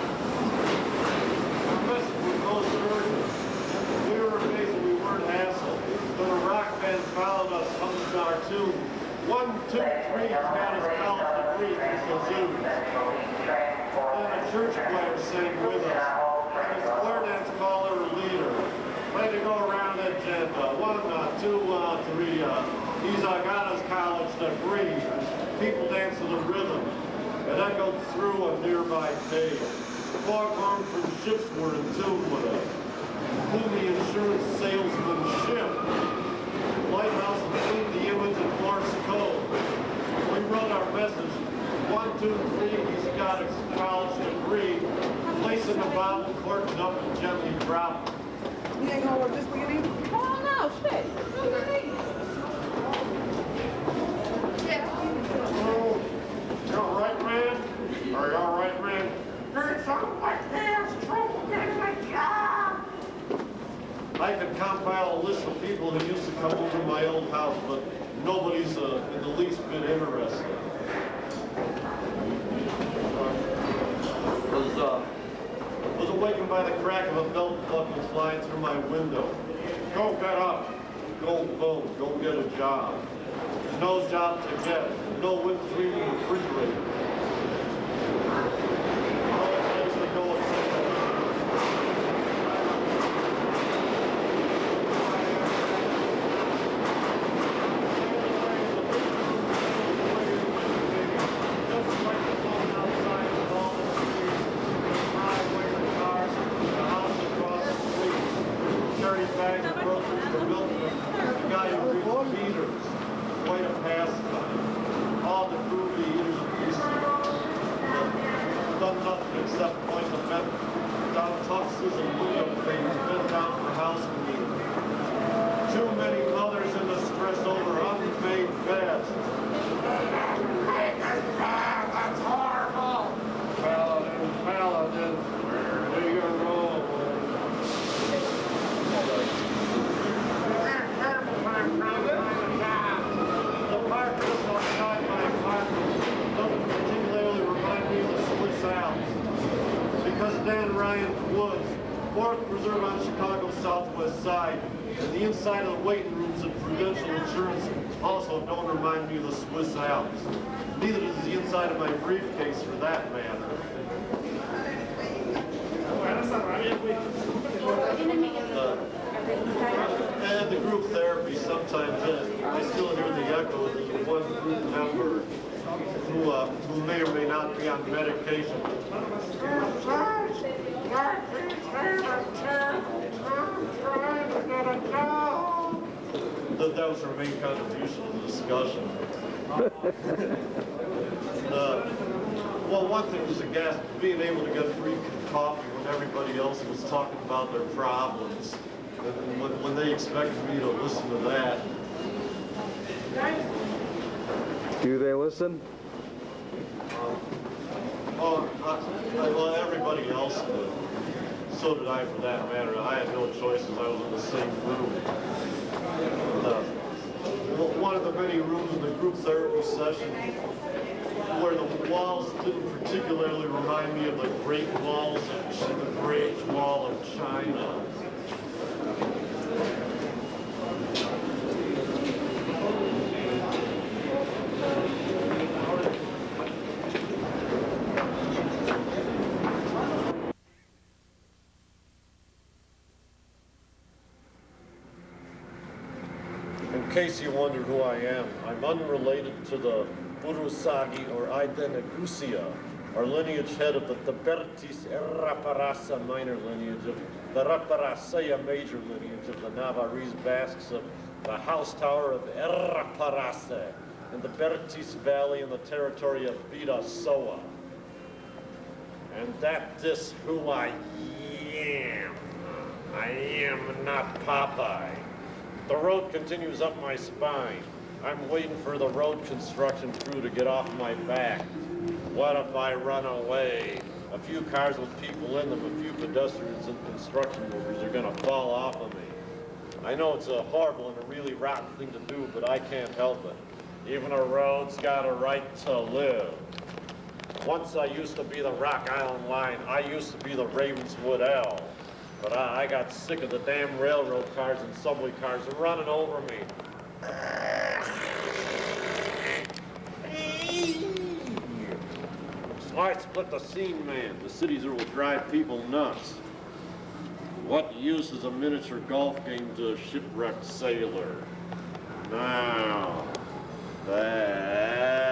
our message was most urgent. We were amazed we weren't assholes. But a rock band followed us, hummed our tune. 1, 2, 3, he's got his college degree, he says, and a church choir sang with us. And his square dance caller leader. Way to go around that agenda. 1, 2, 3, he's got his college degree. People dance to the rhythm. It echoed through a nearby cave. Foghorn from ships were in tune with us. Gloomy insurance salesmanship. Lighthouse cleaned the image of Morse code. We wrote our message, 1, 2, 3, he's got his college degree. Place in the bottle, cork it up, and gently drop it. You ain't gonna work this weekend? Oh no, shit. Oh, you all right, man? Are you all right, man? It's all my hands, trouble getting my job. I could compile a list of people who used to come over to my old house, but nobody's in the least bit interested. Was awakened by the crack of a belt buckle flying through my window. Go get up. Go vote. Go get a job. No job to get. No windscreen refrigerator. No place to go except inside of the waiting rooms at Prudential Insurance also don't remind me of the Swiss Alps. Neither does the inside of my briefcase, for that matter. And the group therapy sometimes I still hear the echo of one group member who may or may not be on medication. That was her main contribution to the discussion. Well, one thing was being able to get free coffee when everybody else was talking about their problems. And when they expected me to listen to that. Do they listen? Well, everybody else did. So did I, for that matter. I had no choice as I was in the same room. One of the many rooms in the group therapy session where the walls didn't particularly remind me of the Great Walls of the Great Wall of China. In case you wondered who I am, I'm unrelated to the Urusagi or Aidenegusia, our lineage head of the Tabertis Raparasa minor lineage, of the Raparasaya major lineage of the Navarrese Basques of the house tower of Erraparase, in the Bertis Valley in the territory of Vidasoa. And that is who I am. I am not Popeye. The road continues up my spine. I'm waiting for the road construction crew to get off my back. What if I run away? A few cars with people in them, a few pedestrians and construction workers are gonna fall off of me. I know it's a horrible and a really rotten thing to do, but I can't help it. Even a road's got a right to live. Once I used to be the Rock Island Line. I used to be the Ravenswood L. But I got sick of the damn railroad cars and subway cars running over me. So I split the scene, man. The cities will drive people nuts. What use is a miniature golf game to a shipwrecked sailor? Now, that's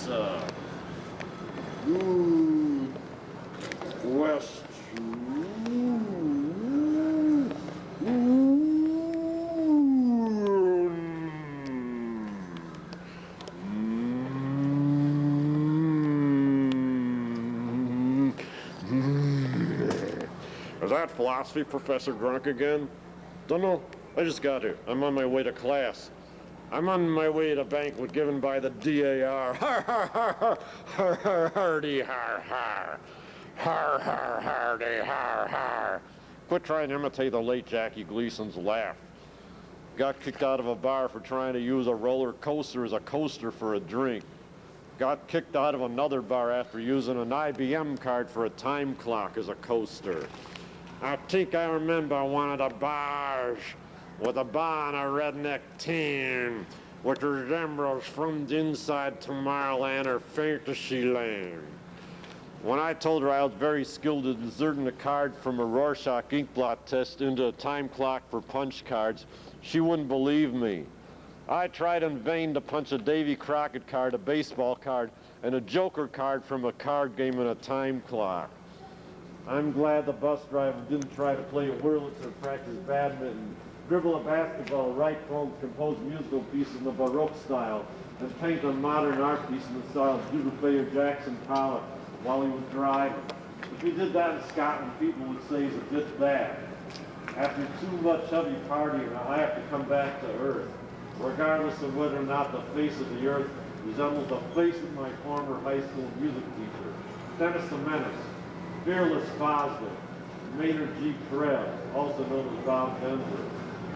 a good question. Is that philosophy professor drunk again? Don't know. I just got here. I'm on my way to class. I'm on my way to banquet given by the DAR. Har har har har har har hardy har har. Har har hardy har har. Quit trying to imitate the late Jackie Gleason's laugh. Got kicked out of a bar for trying to use a roller coaster as a coaster for a drink. Got kicked out of another bar after using an IBM card for a time clock as a coaster. I think I remember one of the bars with a bar on a redneck team, which resembles from the inside Tomorrowland or Fantasyland. When I told her I was very skilled at inserting a card from a Rorschach inkblot test into a time clock for punch cards, she wouldn't believe me. I tried in vain to punch a Davy Crockett card, a baseball card, and a Joker card from a card game and a time clock. I'm glad the bus driver didn't try to play a Wurlitzer or practice badminton, dribble a basketball, write poems, compose musical pieces in the Baroque style, and paint a modern art piece in the style of Judith Bayer Jackson Pollock while he was driving. If he did that in Scotland, people would say he's a bit bad. After too much heavy partying, I'll have to come back to Earth, regardless of whether or not the face of the Earth resembles the face of my former high school music teacher, Dennis the Menace, Fearless Fosdick, Maynard G. Perez, also known as Bob Denver,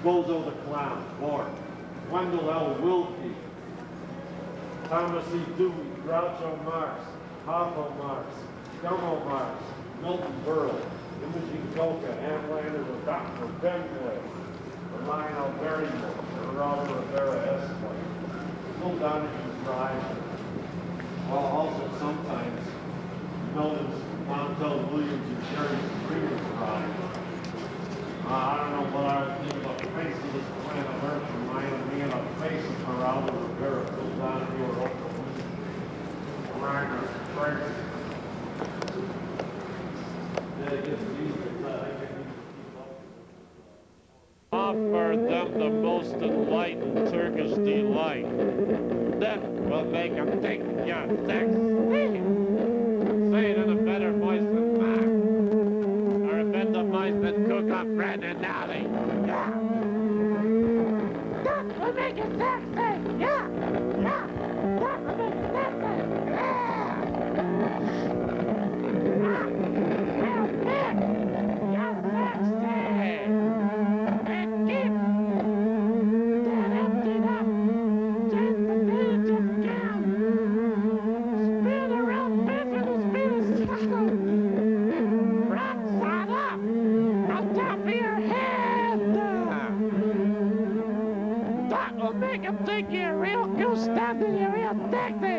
Bozo the Clown, Bork, Wendell L. Wilkie, Thomas E. Dewey, Groucho Marx, Pablo Marx, Gummo Marx, Milton Berle, Imogene Coca, Ann Landers, and Dr. Benway, Lionel Barrymore, and Robert Rivera Esquire. Phil Donahue drives. Also sometimes Melvin's Montel Williams and Jerry Springer drive. I don't know what I was thinking about the face of this planet Earth reminded me of the face of Geraldo Rivera, Phil Donahue, or Oprah Winfrey. Margaret Springer. Yeah, it gets easy. Offer them the most enlightened Turkish delight. That will make them think you're sexy. Say it in a better voice than mine. Or a better voice than Cook Up Fred and Nally. Yeah. That will make it sexy. Yeah. Yeah. That will make it sexy. Yeah. You're sexy. Think you're real goose standing, you're real sexy.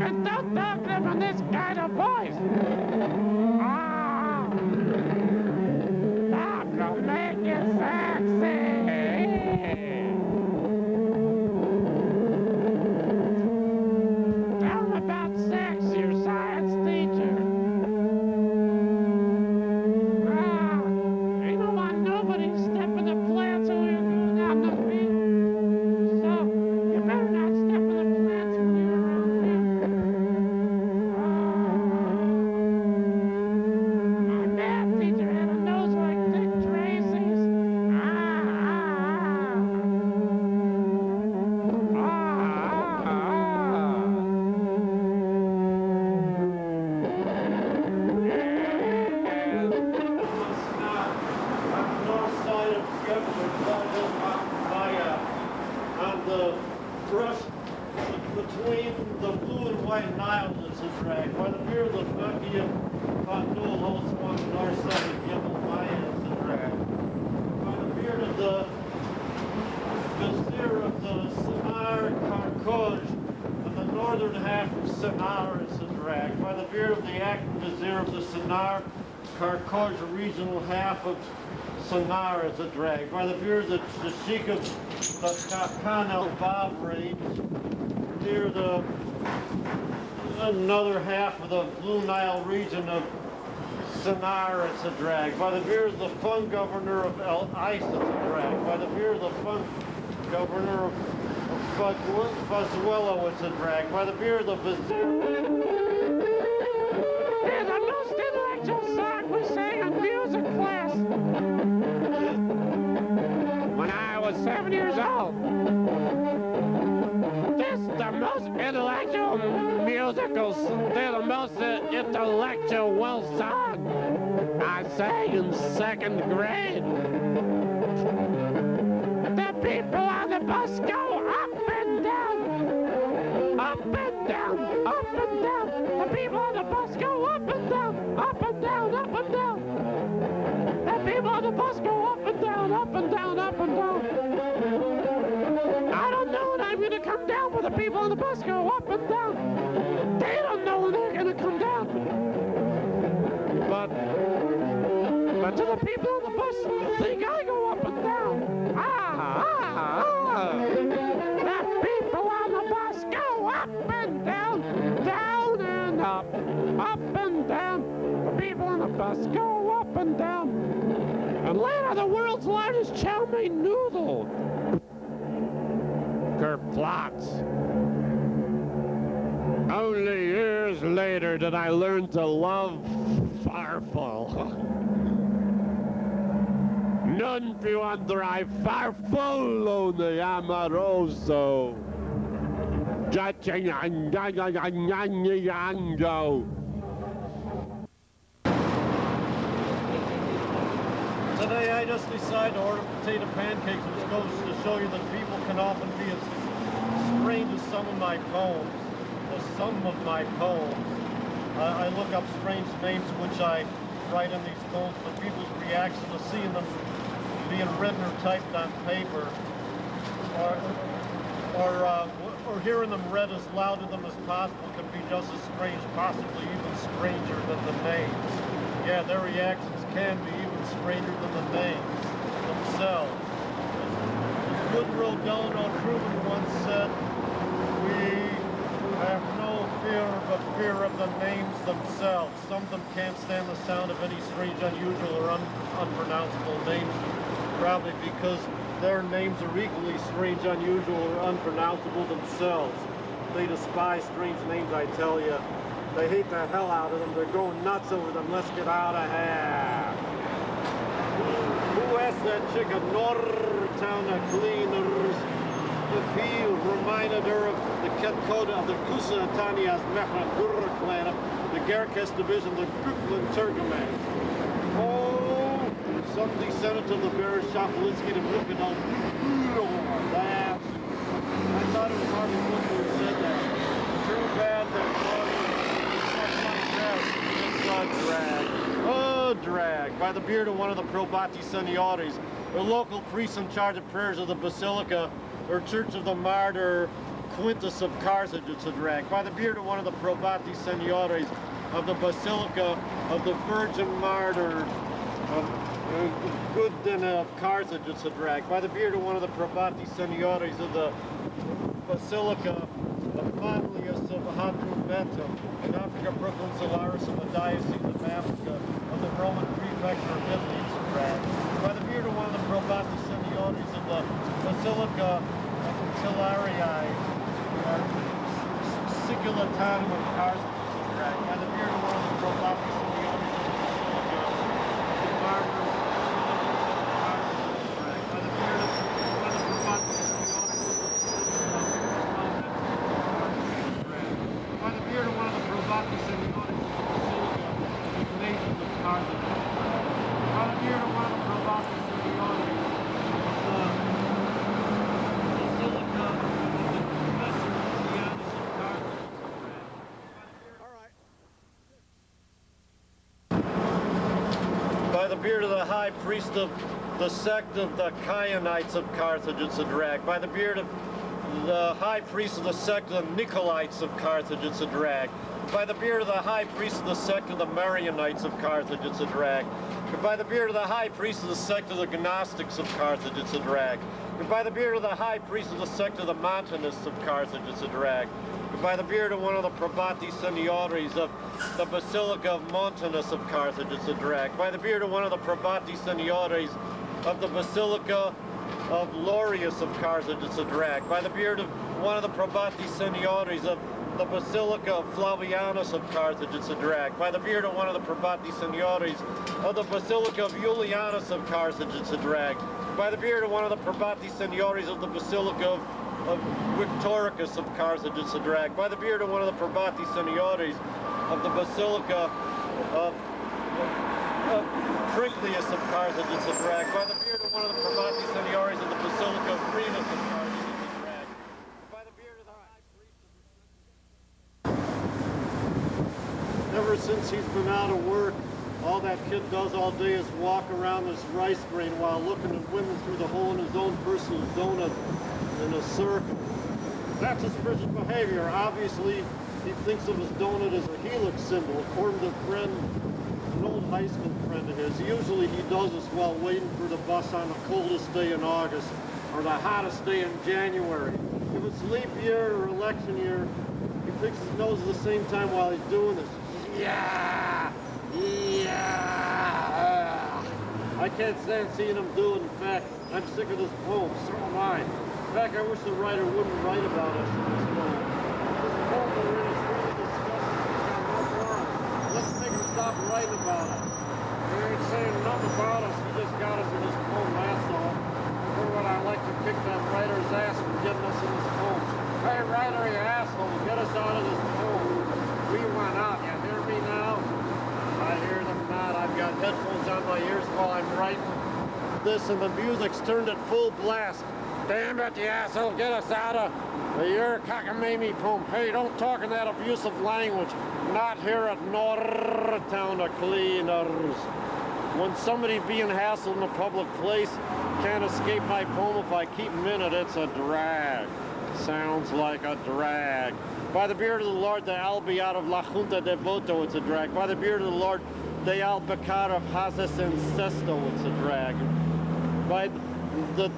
And don't talk to them in this kind of voice. Ah, that will make you sexy. Tell them about sex, your science teacher. Ah, ain't no White Nile, it's a drag. By the beard of the Bucky and Condul, Host One, North Side, Gimel, Maya, it's a drag. By the beard of the Vizier of the Sinar Karkoj, and the northern half of Sinar, it's a drag. By the beard of the acting Vizier of the Sinar Karkoj, regional half of Sinar, it's a drag. By the beard of the Sheikh of the Khan el Bab range, near the another half of the Blue Nile region of Sinar, it's a drag. By the beard of the Fun Governor of El Ice, it's a drag. By the beard of the Fun Governor of Fuzzuelo, it's a drag. By the beard of the Vizier. They're the most intellectual song we sang in music class when I was 7 years old. This is the most intellectual musicals. They're the most intellectual song I sang in 2nd grade. The people on the bus go up and down, up and down, up and down. The people on the bus go up and down, up and down, up and down. The people on the bus go up and down, up and down, up and down. I don't know when I'm gonna come down, but the people on the bus go up and down. They don't know when they're gonna come down. But to the people on the bus, think I go up and down. The people on the bus go up and down, down and up and down. The people on the bus go up and down. And later, the world's largest chow mein noodle. Kerplots. Only years later did I learn to love farfel. Non più andrai farfallo ne amoroso. Today I just decided to order potato pancakes, which goes to show you that people can often be as strange as some of my poems. I look up strange names which I write in these poems, but people's reaction to seeing them being written or typed on paper, or hearing them read as loud to them as possible can be just as strange, possibly even stranger than the names. Yeah, their reactions can be even stranger than the names themselves. As Woodrow Delano Truman once said, we have no fear but fear of the names themselves. Some of them can't stand the sound of any strange, unusual, or unpronounceable names, probably because their names are equally strange, unusual, or unpronounceable themselves. They despise strange names, I tell you. They hate the hell out of them. They're going nuts over them. Let's get out of here. Who asked that chick a Nortown cleaners? The field reminded her of the Ketkoda of the Kusatanias Mechra clan, the Gerkes division, the Brooklyn Turkoman. Oh, some descendant of the Bears, Shafalinsky, the Brooklyn. That's. I thought it was hardly good who said that. Too bad that it's a drag. Oh, drag. By the beard of one of the Probati Seniores, the local priest in charge of prayers of the Basilica, or Church of the Martyr Quintus of Carthage, it's a drag. By the beard of one of the Probati Seniores of the Basilica of the Virgin Martyr of Goodden of Carthage, it's a drag. By the beard of one of the Probati Seniores of the Basilica of Manlius of Hadrumetum in Africa, Brooklyn, Solaris of the Diocese of Africa of the Roman Prefecture of Italy, it's a drag. By the beard of one of the Probati Seniores of the Basilica of Tillarii, Siculatanum of Carthage, it's a drag. By the beard of one of the Probati Seniores of the Basilica of the Martyrs, by the beard of one of the Probati Seniores by the beard of one of the Probati Seniores of the Basilica of the Nations of Carthage. By the beard of one of the Probati Seniores of the Basilica of the Confessor Christianus of Carthage. By the beard of the high priest of the sect of the Chionites of Carthage, it's a drag. By the beard of the high priest of the sect of the Nicolites of Carthage, it's a drag. By the beard of the high priest of the sect of the Marionites of Carthage, it's a drag. By the beard of the high priest of the sect of the Gnostics of Carthage, it's a drag. By the beard of the high priest of the sect of the Montanists of Carthage, it's a drag. By the beard of one of the Probati Seniores of the Basilica of Montanus of Carthage, it's a drag. By the beard of one of the Probati Seniores of the Basilica of Laureus of Carthage, it's a drag. By the beard of one of the Probati Seniores of the Basilica of Flavianus of Carthage, it's a drag. By the beard of one of the Probati Seniores of the Basilica of Julianus of Carthage, it's a drag. By the beard of one of the Probati Seniores of the Basilica of Victoricus of Carthage, it's a drag. By the beard of one of the Probati Seniores of the Basilica of Triglius of Carthage, it's a drag. By the beard of one of the Probati Seniores of the Basilica of Frenus of Carthage, it's a drag. By the beard of the high priest of the... Ever since he's been out of work, all that kid does all day is walk around this rice grain while looking at women through the hole in his own personal donut in a circle. That's suspicious behavior. Obviously, he thinks of his donut as a helix symbol, according to a friend, an old high school friend of his. Usually he does this while waiting for the bus on the coldest day in August or the hottest day in January. If it's leap year or election year, he picks his nose at the same time while he's doing this. Yeah! Yeah! I can't stand seeing him do it. In fact, I'm sick of this poem. So am I. In fact, I wish the writer wouldn't write about us in this poem. This poem we're in is really disgusting. No more. Let's make him stop writing about us. He ain't saying nothing about us. He just got us in this poem, that's all. For what I like to kick that writer's ass for getting us in this poem. Hey, writer, you asshole, get us out of this poem. We went out. You hear me now? I hear them not. I've got headphones on my ears while I'm writing this, and the music's turned at full blast. Damn it, you asshole, get us out of your cockamamie poem. Hey, don't talk in that abusive language. Not here at Northtown of Cleaners. When somebody being hassled in a public place can't escape my poem if I keep him in it, it's a drag. Sounds like a drag. By the beard of the Lord, the Albi out of La Junta de Voto, it's a drag. By the beard of the Lord, the Albacar of Hazes Incesto, it's a drag. By the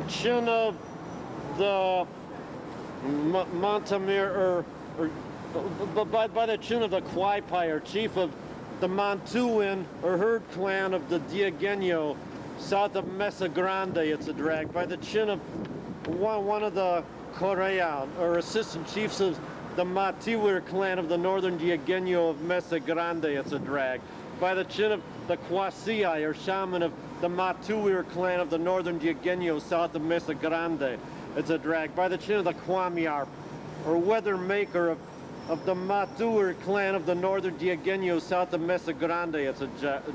chin of the Montemir, by the chin of the Quaipai, or chief of the Mantuan, or herd clan of the Diegueño, south of Mesa Grande, it's a drag. By the chin of one of the Correa, or assistant chiefs of the Matiwir clan of the northern Diegueño of Mesa Grande, it's a drag. By the chin of the Kwasiai, or shaman of the Matuwir clan of the northern Diegueño south of Mesa Grande, it's a drag. By the chin of the Kwamiar, or weather maker of the Matuwir clan of the northern Diegueño south of Mesa Grande, it's a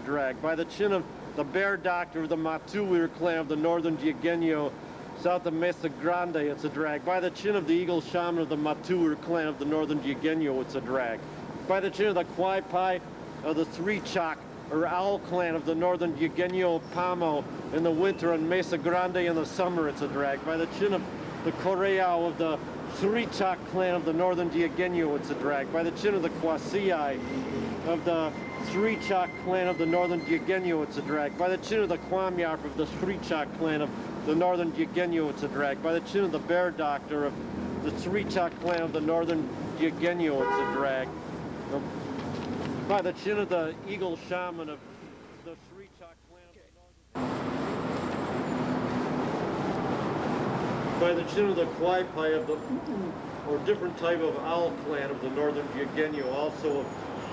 drag. By the chin of the bear doctor of the Matuwir clan of the northern Diegueño south of Mesa Grande, it's a drag. By the chin of the eagle shaman of the Matuwir clan of the northern Diegueño, it's a drag. By the chin of the Quaipai of the Three Chalk, or owl clan of the northern Diegueño Pamo in the winter and Mesa Grande in the summer, it's a drag. By the chin of the Correao of the Three Chalk clan of the northern Diegueño, it's a drag. By the chin of the Kwasiai of the Three Chalk clan of the northern Diegueño, it's a drag. By the chin of the Kwamiarp of the Three Chalk clan of the northern Diegueño, it's a drag. By the chin of the bear doctor of the Three Chalk clan of the northern Diegueño, it's a drag. By the chin of the eagle shaman of the Three Chalk clan of the northern... By the chin of the Quaipai of the or different type of owl clan of the northern Diegueño, also of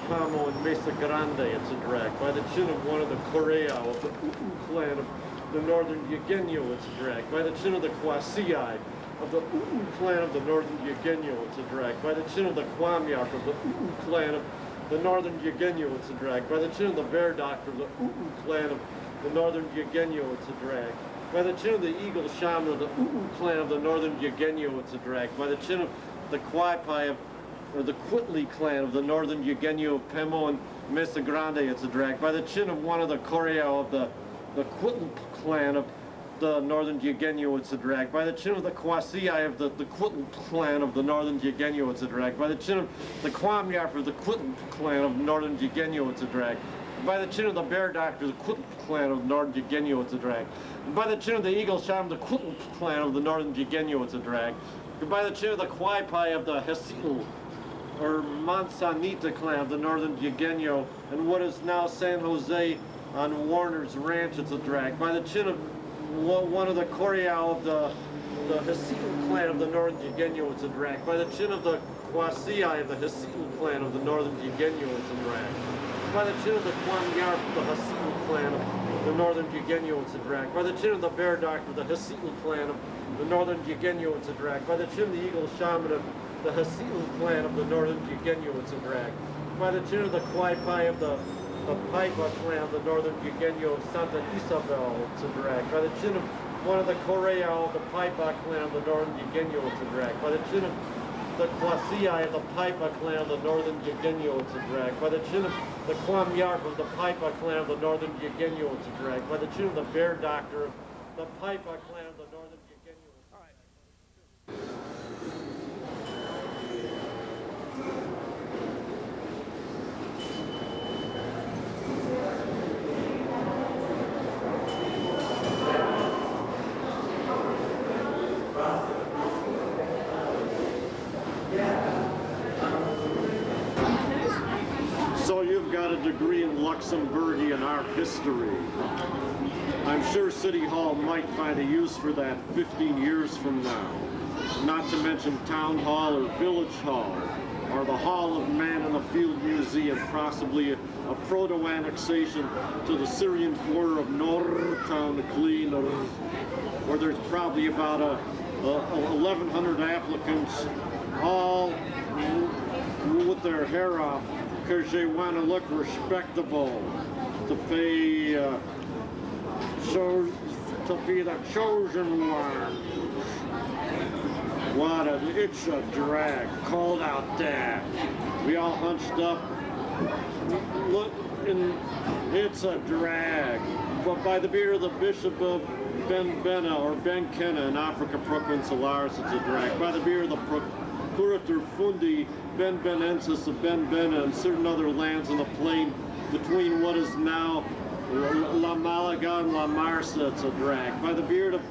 Pamo and Mesa Grande, it's a drag. By the chin of one of the Correao of the clan of the northern Diegueño, it's a drag. By the chin of the Kwasiai of the clan of the northern Diegueño, it's a drag. By the chin of the Kwamiark of the clan of the northern Diegueño, it's a drag. By the chin of the bear doctor of the clan of the northern Diegueño, it's a drag. By the chin of the eagle shaman of the clan of the northern Diegueño, it's a drag. By the chin of the Quaipai of or the Quitli clan of the northern Eugenio, Pemo, and Mesa Grande, it's a drag. By the chin of one of the Coryao of the Quitli clan of the northern Eugenio, it's a drag. By the chin of the Kwasiai of the Quitli clan of the northern Eugenio, it's a drag. By the chin of the Kwamyarp of the Quitli clan of northern Eugenio, it's a drag. By the chin of the Bear Doctor, the Quitli clan of northern Eugenio, it's a drag. By the chin of the Eagle Sham, the Quitli clan of the northern Eugenio, it's a drag. By the chin of the Kwaipai of the Hesil, or Mansanita clan of the northern Eugenio, and what is now San Jose on Warner's Ranch, it's a drag. By the chin of one of the Coryao of the Hasitan clan of the northern Eugenio, it's a drag. By the chin of the Kwasiai of the Hasitan clan of the northern Eugenio, it's a drag. By the chin of the Kwamyarp of the Hasitan clan of the northern Eugenio, it's a drag. By the chin of the Bear Doctor of the Hasitan clan of the northern Eugenio, it's a drag. By the chin of the Eagle Shaman of the Hasitan clan of the northern Eugenio, it's a drag. By the chin of the Kwaipai of the Paipa clan of the northern Eugenio of Santa Isabel, it's a drag. By the chin of one of the Coryao of the Paipa clan of the northern Eugenio, it's a drag. By the chin of the Kwasiai of the Paipa clan of the northern Eugenio, it's a drag. By the chin of the Kwamyarp of the Paipa clan of the northern Eugenio, it's a drag. By the chin of the Bear Doctor of the Paipa clan of the northern Eugenio, it's a drag. So you've got a degree in Luxembourgian art history. I'm sure City Hall might find a use for that 15 years from now. Not to mention Town Hall or Village Hall, or the Hall of Man in the Field Museum, possibly a proto-annexation to the Syrian quarter of Nortown, where there's probably about 1,100 applicants, all with their hair off, because they want to look respectable, to pay, to be the chosen one. It's a drag, cold out there. We all hunched up, look, and it's a drag. But by the beard of the Bishop of Ben Benna, or Ben Kenna in Africa Provincialaris, it's a drag. By the beard of the Procurator Fundi, Ben Benensis of Ben Benna, and certain other lands on the plain between what is now La Malaga and La Marsa, it's a drag. By the beard of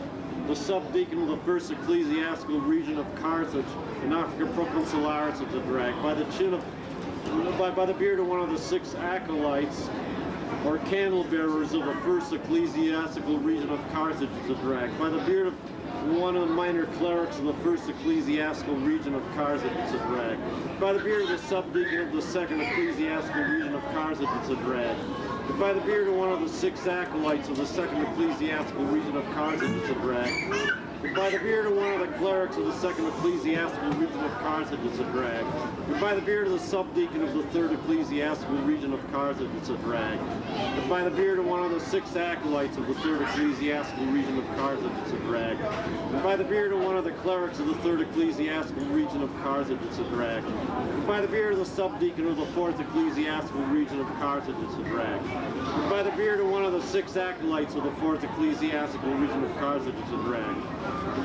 the subdeacon of the first ecclesiastical region of Carthage in Africa Provincialaris, it's a drag. By the chin of, by the beard of one of the 6 acolytes, or candle bearers of the first ecclesiastical region of Carthage, it's a drag. By the beard of one of the minor clerics of the first ecclesiastical region of Carthage, it's a drag. By the beard of the subdeacon of the second ecclesiastical region of Carthage, it's a drag. By the beard of one of the 6 acolytes of the second ecclesiastical region of Carthage, it's a drag. By the beard of one of the clerics of the second ecclesiastical region of Carthage, it's a drag. By the beard of the subdeacon of the third ecclesiastical region of Carthage, it's a drag. By the beard of one of the 6 acolytes of the third ecclesiastical region of Carthage, it's a drag. By the beard of one of the clerics of the third ecclesiastical region of Carthage, it's a drag. By the beard of the subdeacon of the fourth ecclesiastical region of Carthage, it's a drag. By the beard of one of the 6 acolytes of the fourth ecclesiastical region of Carthage, it's a drag.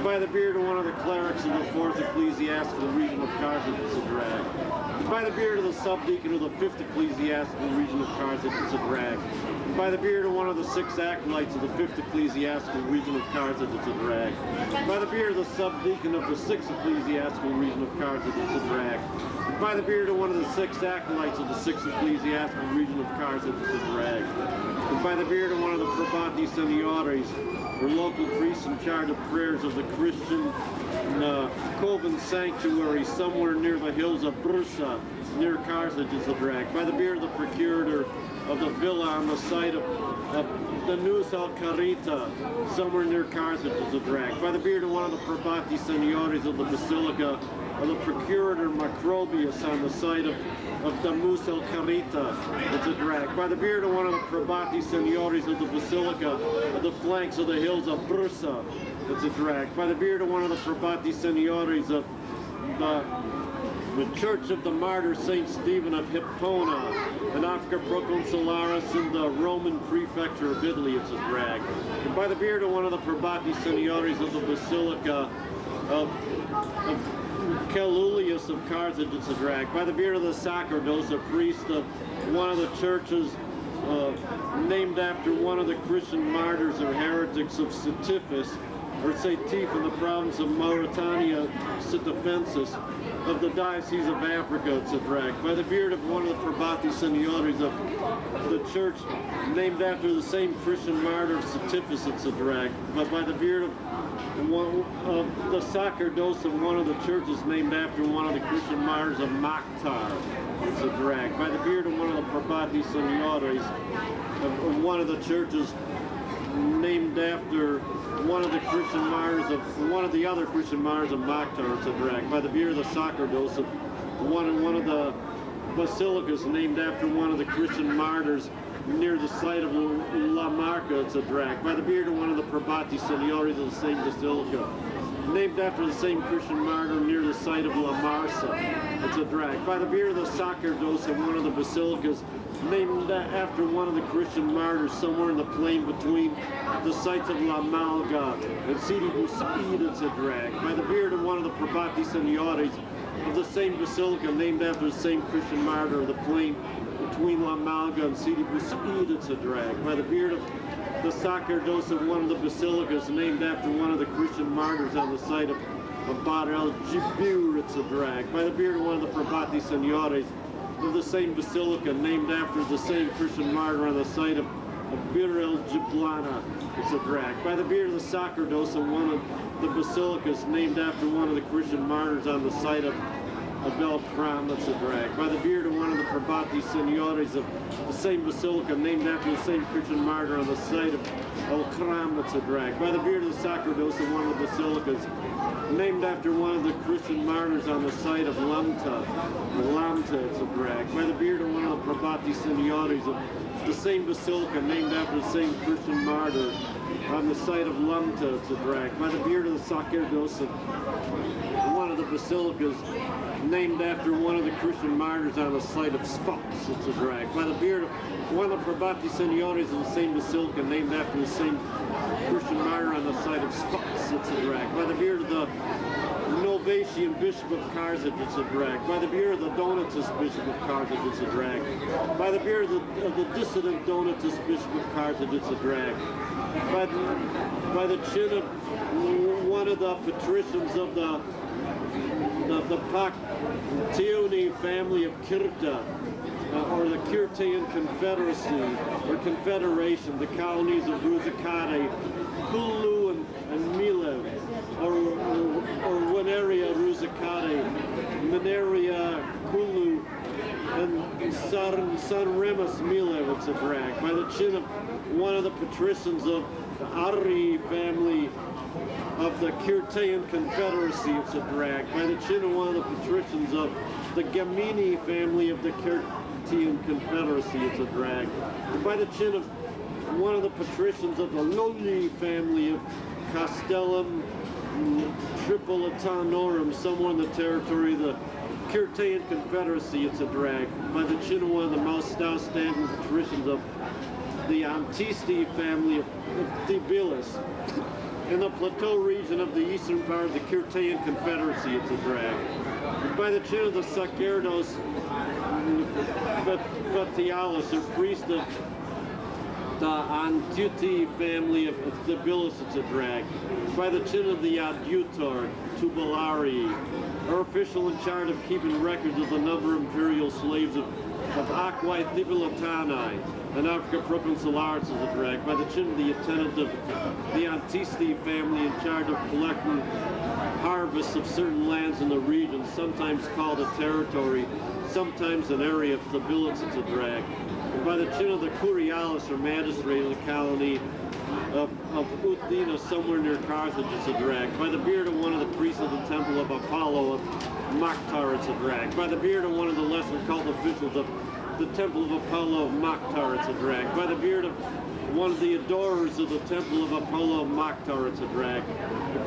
By the beard of one of the clerics of the fourth ecclesiastical region of Carthage, it's a drag. By the beard of the subdeacon of the fifth ecclesiastical region of Carthage, it's a drag. By the beard of one of the 6 acolytes of the fifth ecclesiastical region of Carthage, it's a drag. By the beard of the subdeacon of the 6th ecclesiastical region of Carthage, it's a drag. By the beard of one of the 6 acolytes of the 6th ecclesiastical region of Carthage, it's a drag. And by the beard of one of the probati seniores, or local priests in charge of prayers of the Christian Coven Sanctuary somewhere near the hills of Brusa, near Carthage, is a drag. By the beard of the procurator of the villa on the site of the News Alcarita, somewhere near Carthage, is a drag. By the beard of one of the probati seniores of the Basilica of the procurator Macrobius on the site of the Mus El Carita, it's a drag. By the beard of one of the probati seniores of the Basilica of the flanks of the hills of Brusa, it's a drag. By the beard of one of the probati seniores of the The Church of the Martyr St. Stephen of Hippona, an Africa Proconsularis in the Roman Prefecture of Italy, it's a drag. And by the beard of one of the Probati Seniores of the Basilica of Calulius of Carthage, it's a drag. By the beard of the Sacerdote, a priest of one of the churches named after one of the Christian martyrs or heretics of Satifus, or Satif in the province of Mauritania, Sitifensis, of the Diocese of Africa, it's a drag. By the beard of one of the Probati Seniores of the church named after the same Christian martyr of Satifus, it's a drag. But by the beard of the sacerdoce of one of the churches named after one of the Christian martyrs of Maktar, it's a drag. By the beard of one of the Probati Seniores of one of the churches named after one of the Christian martyrs of one of the other Christian martyrs of Maktar, it's a drag. By the beard of the sacerdoce of one of the basilicas named after one of the Christian martyrs near the site of La Marca, it's a drag. By the beard of one of the Probati Seniores of the same basilica named after the same Christian martyr near the site of La Marsa, it's a drag. By the beard of the sacerdoce of one of the basilicas named after one of the Christian martyrs somewhere in the plain between the sites of La Malga and Sidi Bouzid, it's a drag. By the beard of one of the Probati Seniores of the same basilica named after the same Christian martyr of the plain between La Malga and Sidi Bouzid, it's a drag. By the beard of the sacerdoce of one of the basilicas named after one of the Christian martyrs on the site of Bar el Jibir, it's a drag. By the beard of one of the Probati Seniores of the same basilica named after the same Christian martyr on the site of Bir el Jiblana, it's a drag. By the beard of the sacerdoce of one of the basilicas named after one of the Christian martyrs on the site of El Kram, that's a drag. By the beard of one of the Probati Seniores of the same basilica named after the same Christian martyr on the site of El Kram, that's a drag. By the beard of the sacerdoce of one of the basilicas named after one of the Christian martyrs on the site of Lamta, it's a drag. By the beard of one of the Probati Seniores of the same basilica named after the same Christian martyr on the site of Lamta, it's a drag. By the beard of the sacerdoce of one of the basilicas named after one of the Christian martyrs on the site of Spots, it's a drag. By the beard of one of the Probati Seniores of the same basilica named after the same Christian martyr on the site of Spots, it's a drag. By the beard of the Novatian Bishop of Carthage, it's a drag. By the beard of the Donatist Bishop of Carthage, it's a drag. By the beard of the dissident Donatist Bishop of Carthage, it's a drag. By the chin of one of the patricians of the Pactioni family of Kirta, or the Kirtaean Confederacy, or Confederation, the colonies of Ruzicate, Kulu, and Milev, or Wineria Ruzicate, Mineria Kulu, and San Remus Milev, it's a drag. By the chin of one of the patricians of the Ari family of the Kirtaean Confederacy, it's a drag. By the chin of one of the patricians of the Gamini family of the Kirtaean Confederacy, it's a drag. And by the chin of one of the patricians of the Loli family of Castellum Tripolitanorum, somewhere in the territory of the Kirtaean Confederacy, it's a drag. By the chin of one of the most outstanding patricians of the Antisti family of Thibilis, in the plateau region of the eastern part of the Kirtaean Confederacy, it's a drag. By the chin of the sacerdos Batialis, or priest of the Antuti family of Thibilis, it's a drag. By the chin of the adjutor Tubalari, our official in charge of keeping records of the number of imperial slaves of Aquae Thibilitanae, and Africa Proconsularis, is a drag. By the chin of the attendant of the Antisti family in charge of collecting harvests of certain lands in the region, sometimes called a territory, sometimes an area of Thibilis, it's a drag. And by the chin of the Curialis, or magistrate of the colony of Uthina, somewhere near Carthage, it's a drag. By the beard of one of the priests of the temple of Apollo of Maktar, it's a drag. By the beard of one of the lesser cult officials of the temple of Apollo of Maktar, it's a drag. By the beard of one of the adorers of the temple of Apollo of Maktar, it's a drag.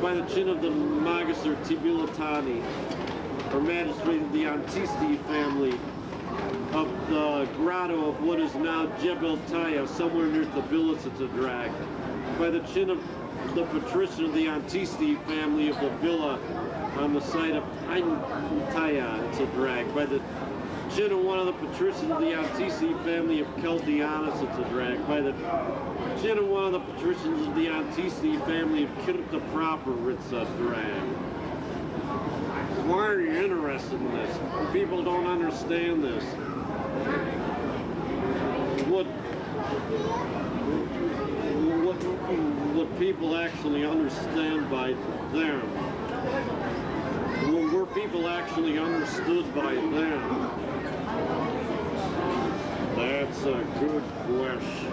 By the chin of the Magister Tibilitani or magistrate of the Antisti family of the grotto of what is now Jebel Taya, somewhere near Tbilisi to drag, by the chin of the patrician of the Antisti family of the villa on the site of Antaya, it's a drag, by the chin of one of the patricians of the Antisti family of Keldianis, it's a drag, by the chin of one of the patricians of the Antisti family of Kirta proper, it's a drag. Why are you interested in this? People don't understand this. What people actually understand by them, were people actually understood by them? That's a good question.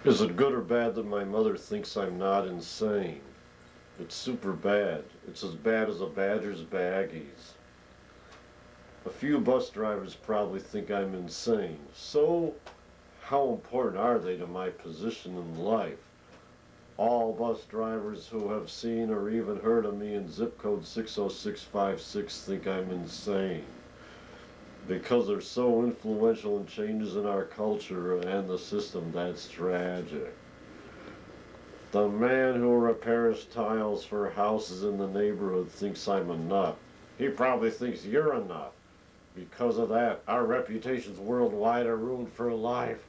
Is it good or bad that my mother thinks I'm not insane? It's super bad. It's as bad as a badger's baggies. A few bus drivers probably think I'm insane. So, how important are they to my position in life? All bus drivers who have seen or even heard of me in zip code 60656 think I'm insane, because they're so influential in changes in our culture and the system. That's tragic. The man who repairs tiles for houses in the neighborhood thinks I'm a nut. He probably thinks you're a nut. Because of that, our reputations worldwide are ruined for life.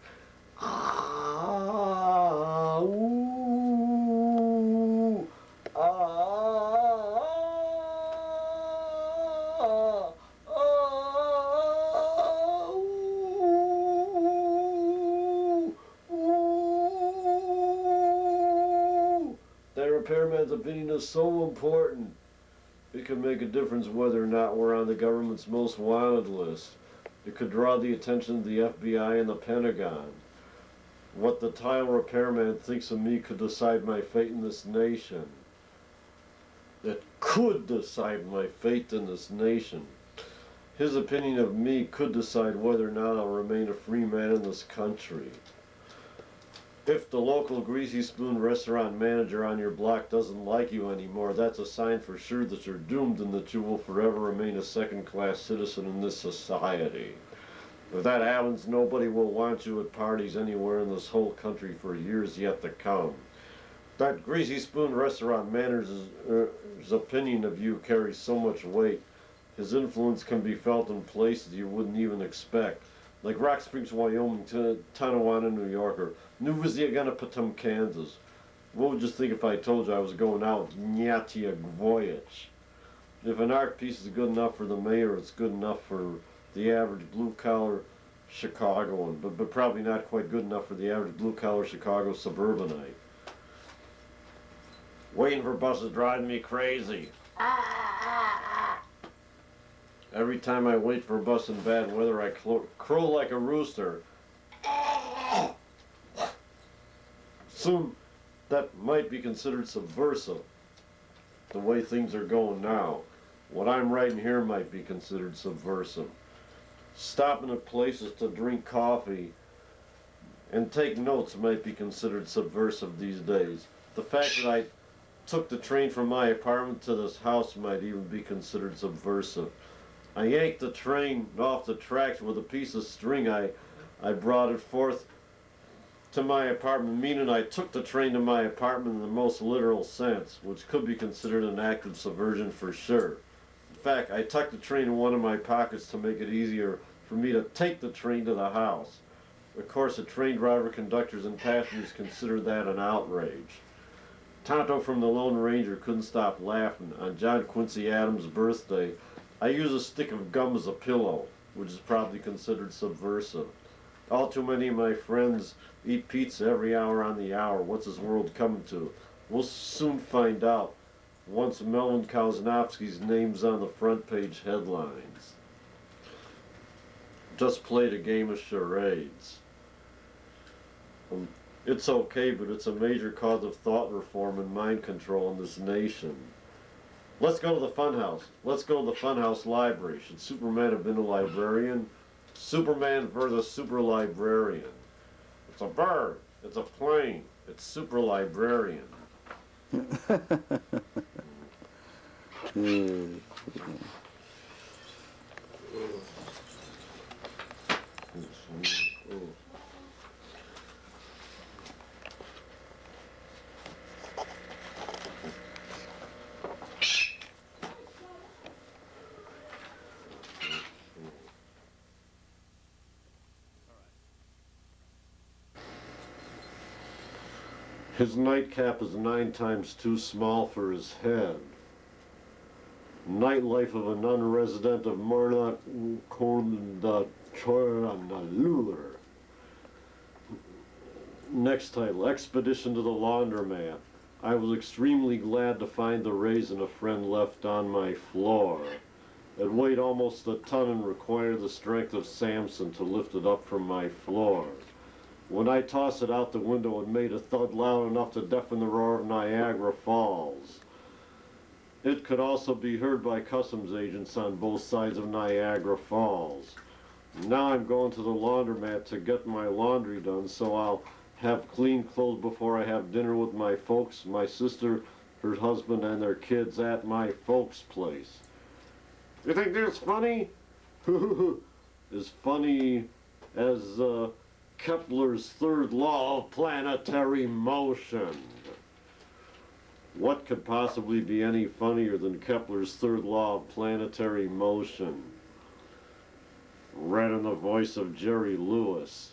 Ah, ooh, ah, that repairman's opinion is so important. It can make a difference whether or not we're on the government's most wanted list. It could draw the attention of the FBI and the Pentagon. What the tile repairman thinks of me could decide my fate in this nation. It could decide my fate in this nation. His opinion of me could decide whether or not I'll remain a free man in this country. If the local Greasy Spoon restaurant manager on your block doesn't like you anymore, that's a sign for sure that you're doomed and that you will forever remain a second-class citizen in this society. If that happens, nobody will want you at parties anywhere in this whole country for years yet to come. That Greasy Spoon restaurant manager's opinion of you carries so much weight. His influence can be felt in places you wouldn't even expect, like Rock Springs, Wyoming, Tonawanda, New York, or New Viziaganapatam, Kansas. What would you think if I told you I was going out Nyatia Voyage? If an art piece is good enough for the mayor, it's good enough for the average blue-collar Chicagoan, but probably not quite good enough for the average blue-collar Chicago suburbanite. Waiting for buses driving me crazy. Every time I wait for a bus in bad weather, I crow like a rooster. Soon, that might be considered subversive. The way things are going now, what I'm writing here might be considered subversive. Stopping at places to drink coffee and take notes might be considered subversive these days. The fact that I took the train from my apartment to this house might even be considered subversive. I yanked the train off the tracks with a piece of string. I brought it forth to my apartment, meaning I took the train to my apartment in the most literal sense, which could be considered an act of subversion for sure. In fact, I tucked the train in one of my pockets to make it easier for me to take the train to the house. Of course, the train driver, conductors, and passengers considered that an outrage. Tonto from the Lone Ranger couldn't stop laughing. On John Quincy Adams' birthday, I used a stick of gum as a pillow, which is probably considered subversive. All too many of my friends eat pizza every hour on the hour. What's this world coming to? We'll soon find out once Melvin Kausnowski's name's on the front page headlines. Just played a game of charades. It's okay, but it's a major cause of thought reform and mind control in this nation. Let's go to the funhouse. Let's go to the funhouse library. Should Superman have been a librarian? Superman versus super librarian. It's a bird. It's a plane. It's super librarian. His nightcap is 9 times too small for his head. Nightlife of a non-resident of Marna Lure. Next title, Expedition to the Laundromat. I was extremely glad to find the raisin a friend left on my floor. It weighed almost a ton and required the strength of Samson to lift it up from my floor. When I tossed it out the window, it made a thud loud enough to deafen the roar of Niagara Falls. It could also be heard by customs agents on both sides of Niagara Falls. Now I'm going to the laundromat to get my laundry done, so I'll have clean clothes before I have dinner with my folks, my sister, her husband, and their kids at my folks' place. You think that's funny? As funny as, Kepler's third law of planetary motion. What could possibly be any funnier than Kepler's third law of planetary motion? Read in the voice of Jerry Lewis,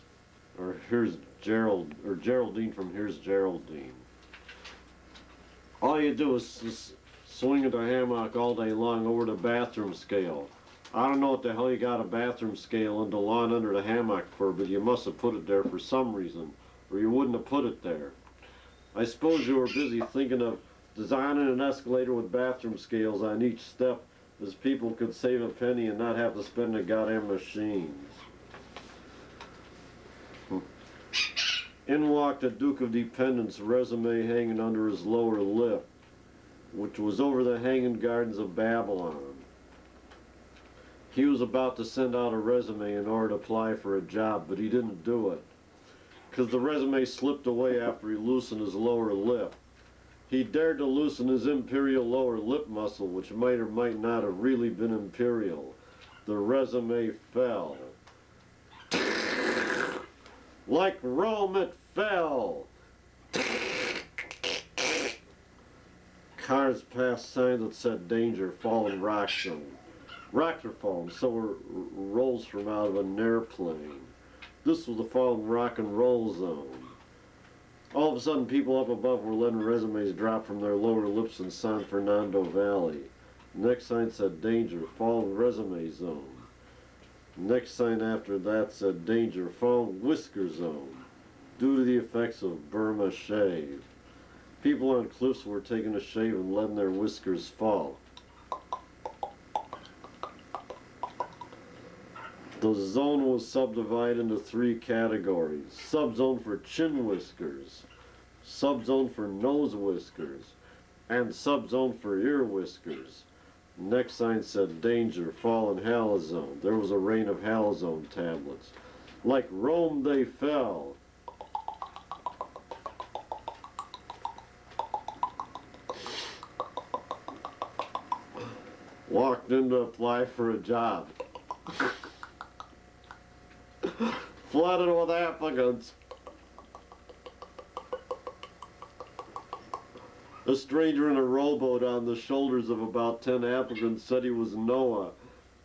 or Geraldine from Here's Geraldine. All you do is swing at the hammock all day long over the bathroom scale. I don't know what the hell you got a bathroom scale in the lawn under the hammock for, but you must have put it there for some reason, or you wouldn't have put it there. I suppose you were busy thinking of designing an escalator with bathroom scales on each step, as people could save a penny and not have to spend the goddamn machines. In walked the Duke of Dependence, resume hanging under his lower lip, which was over the hanging gardens of Babylon. He was about to send out a resume in order to apply for a job, but he didn't do it, because the resume slipped away after he loosened his lower lip. He dared to loosen his imperial lower lip muscle, which might or might not have really been imperial. The resume fell. Like Rome, it fell. Cars passed signs that said danger, fallen rock zone. Rocks are falling, so were rolls from out of an airplane. This was the fallen rock and roll zone. All of a sudden, people up above were letting resumes drop from their lower lips in San Fernando Valley. Next sign said danger, fallen resume zone. Next sign after that said danger, fallen whisker zone, due to the effects of Burma shave. People on cliffs were taking a shave and letting their whiskers fall. The zone was subdivided into 3 categories. Subzone for chin whiskers, subzone for nose whiskers, and subzone for ear whiskers. Next sign said danger, fallen halazone. There was a rain of halazone tablets. Like Rome they fell. Walked in to apply for a job. Flooded with applicants. A stranger in a rowboat on the shoulders of about 10 applicants said he was Noah,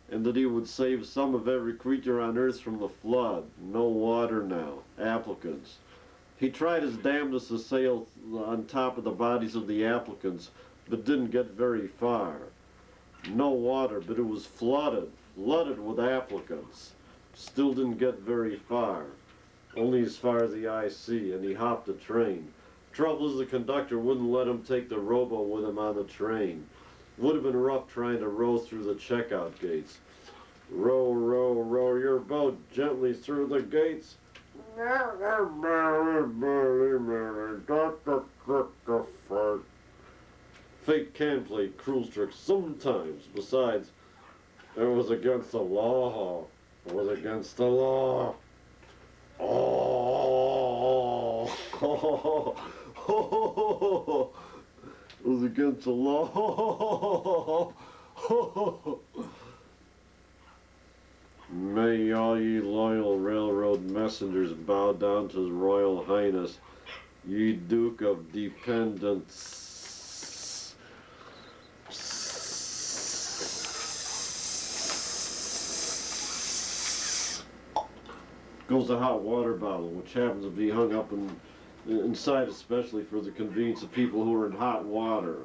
and that he would save some of every creature on earth from the flood. No water now. Applicants. He tried his damnedest to sail on top of the bodies of the applicants, but didn't get very far. No water, but it was flooded with applicants. Still didn't get very far. Only as far as the eye see, and he hopped a train. Trouble is the conductor wouldn't let him take the rowboat with him on the train. Would have been rough trying to row through the checkout gates. Row, row, row your boat gently through the gates. Fate can play cruel tricks sometimes. Besides, it was against the law. It was against the law. Oh, it was against the law. May all ye loyal railroad messengers bow down to His Royal Highness, ye Duke of Dependence. Goes the hot water bottle, which happens to be hung up inside especially for the convenience of people who are in hot water.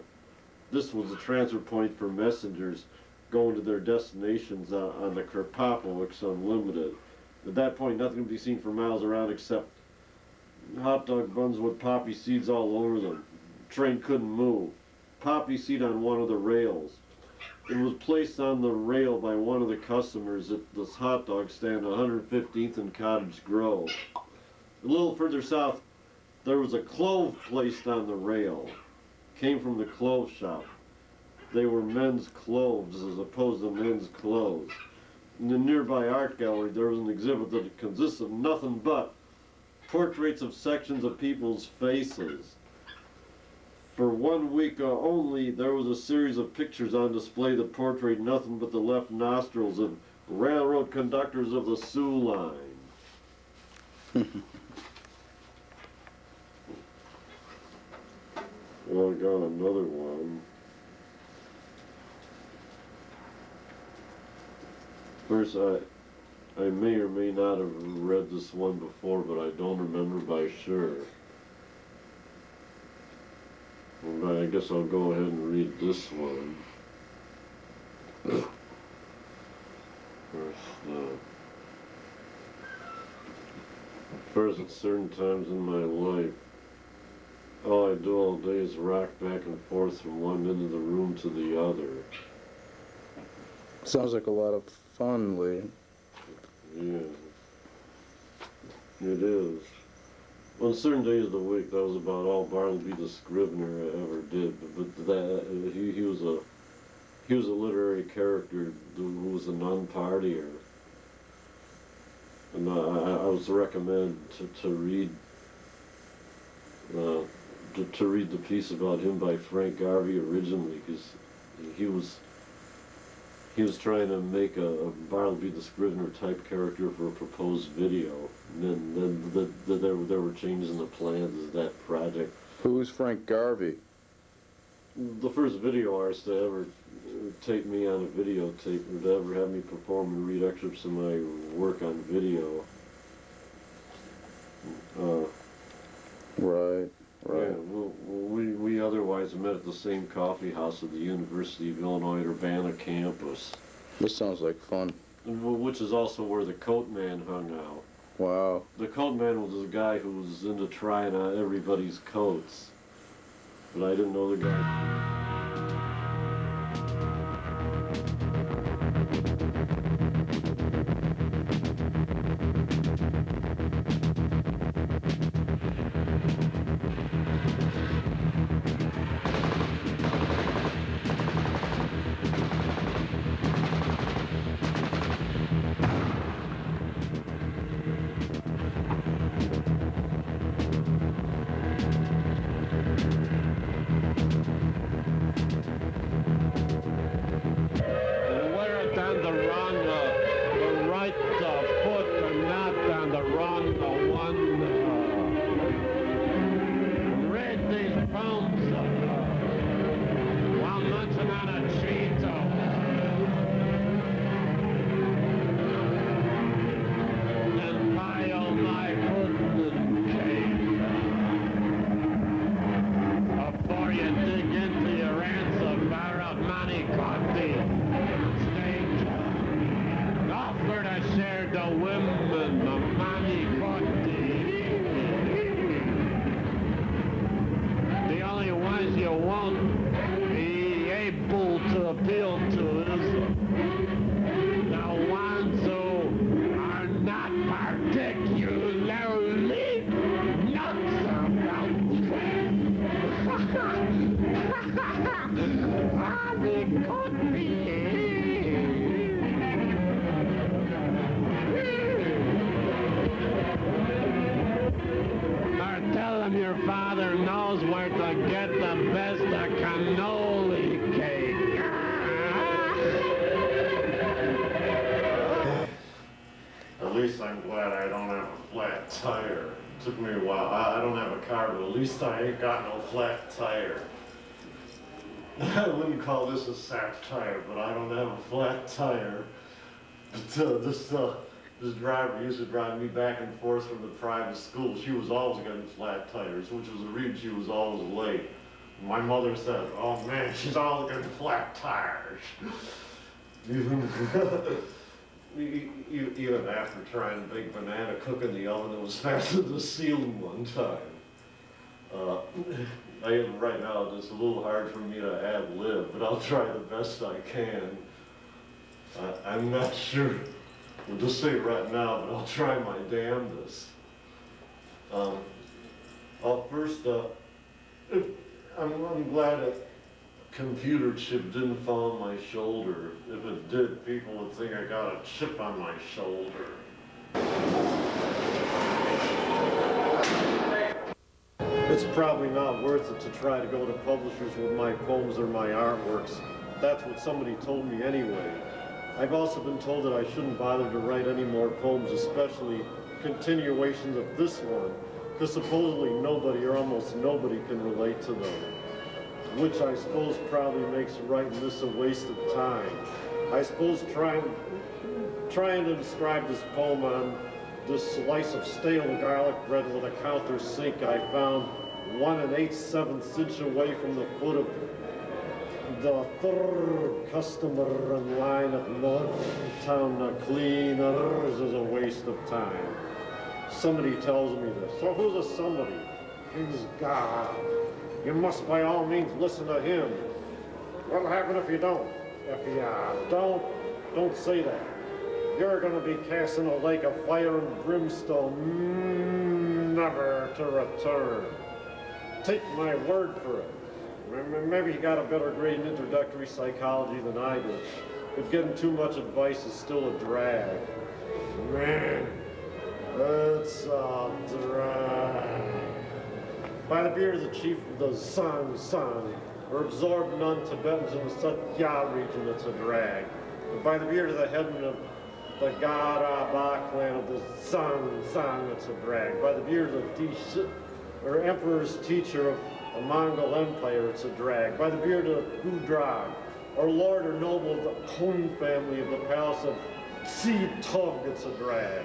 This was a transfer point for messengers going to their destinations on the Kerpopowicz Unlimited. At that point, nothing could be seen for miles around except hot dog buns with poppy seeds all over them. Train couldn't move. Poppy seed on one of the rails. It was placed on the rail by one of the customers at this hot dog stand, 115th and Cottage Grove. A little further south, there was a clove placed on the rail. Came from the clove shop. They were men's cloves as opposed to men's clothes. In the nearby art gallery, there was an exhibit that consists of nothing but portraits of sections of people's faces. For 1 week only, there was a series of pictures on display that portrayed nothing but the left nostrils of railroad conductors of the Sioux Line. Well, I got another one. First, I may or may not have read this one before, but I don't remember by sure. Well, I guess I'll go ahead and read this one. First, at certain times in my life, all I do all day is rock back and forth from one end of the room to the other. Sounds like a lot of fun, Lee. Yeah, it is. On certain days of the week, that was about all Bartleby the Scrivener ever did. But that he was a literary character who was a non-partier, and I was recommended to read the piece about him by Frank Garvey originally, because he was trying to make a Bartleby the Scrivener type character for a proposed video. And then there were changes in the plans of that project. Who's Frank Garvey? The first video artist to ever tape me on a videotape, or to ever have me perform and read excerpts of my work on video. Right. Yeah, we otherwise met at the same coffee house at the University of Illinois Urbana campus. This sounds like fun. Which is also where the Coat Man hung out. Wow. The Coat Man was a guy who was into trying on everybody's coats. But I didn't know the guy. the women, the money, the only ones you won't be able to appeal to is the ones who are not particularly nuts about they could be. Or tell them your father knows where to get the best of cannoli cake. At least I'm glad I don't have a flat tire. It took me a while. I don't have a car, but at least I ain't got no flat tire. I wouldn't call this a satire, but I don't have a flat tire. But this driver used to drive me back and forth from the private school. She was always getting flat tires, which was the reason she was always late. My mother said, "Oh man, she's always getting flat tires." Even after trying to bake banana cook in the oven, it was faster than the ceiling one time. Right now, it's a little hard for me to ad-lib, but I'll try the best I can. I'm not sure what to say right now, but I'll try my damnedest. First, I'm glad that computer chip didn't fall on my shoulder. If it did, people would think I got a chip on my shoulder. It's probably not worth it to try to go to publishers with my poems or my artworks. That's what somebody told me anyway. I've also been told that I shouldn't bother to write any more poems, especially continuations of this one, because supposedly nobody or almost nobody can relate to them, which I suppose probably makes writing this a waste of time. I suppose trying to describe this poem on this slice of stale garlic bread with a counter sink I found 1 8/7 inch away from the foot of the third customer in line at Northtown Cleaners is a waste of time. Somebody tells me this. So who's a somebody? He's God. You must by all means listen to him. What'll happen if you don't? If you don't say that. You're gonna be cast in a lake of fire and brimstone, never to return. Take my word for it. Maybe you got a better grade in introductory psychology than I did, but getting too much advice is still a drag. Man, it's a drag. By the beard of the chief of the San, or absorbed non-Tibetans in the Satya region, it's a drag. But by the beard of the headman of the Garaba clan of the San, it's a drag. By the beard of the or emperor's teacher of the Mongol Empire, it's a drag. By the beard of the Gudrag, or lord or noble of the Kun family of the palace of Tsi-Tog, it's a drag.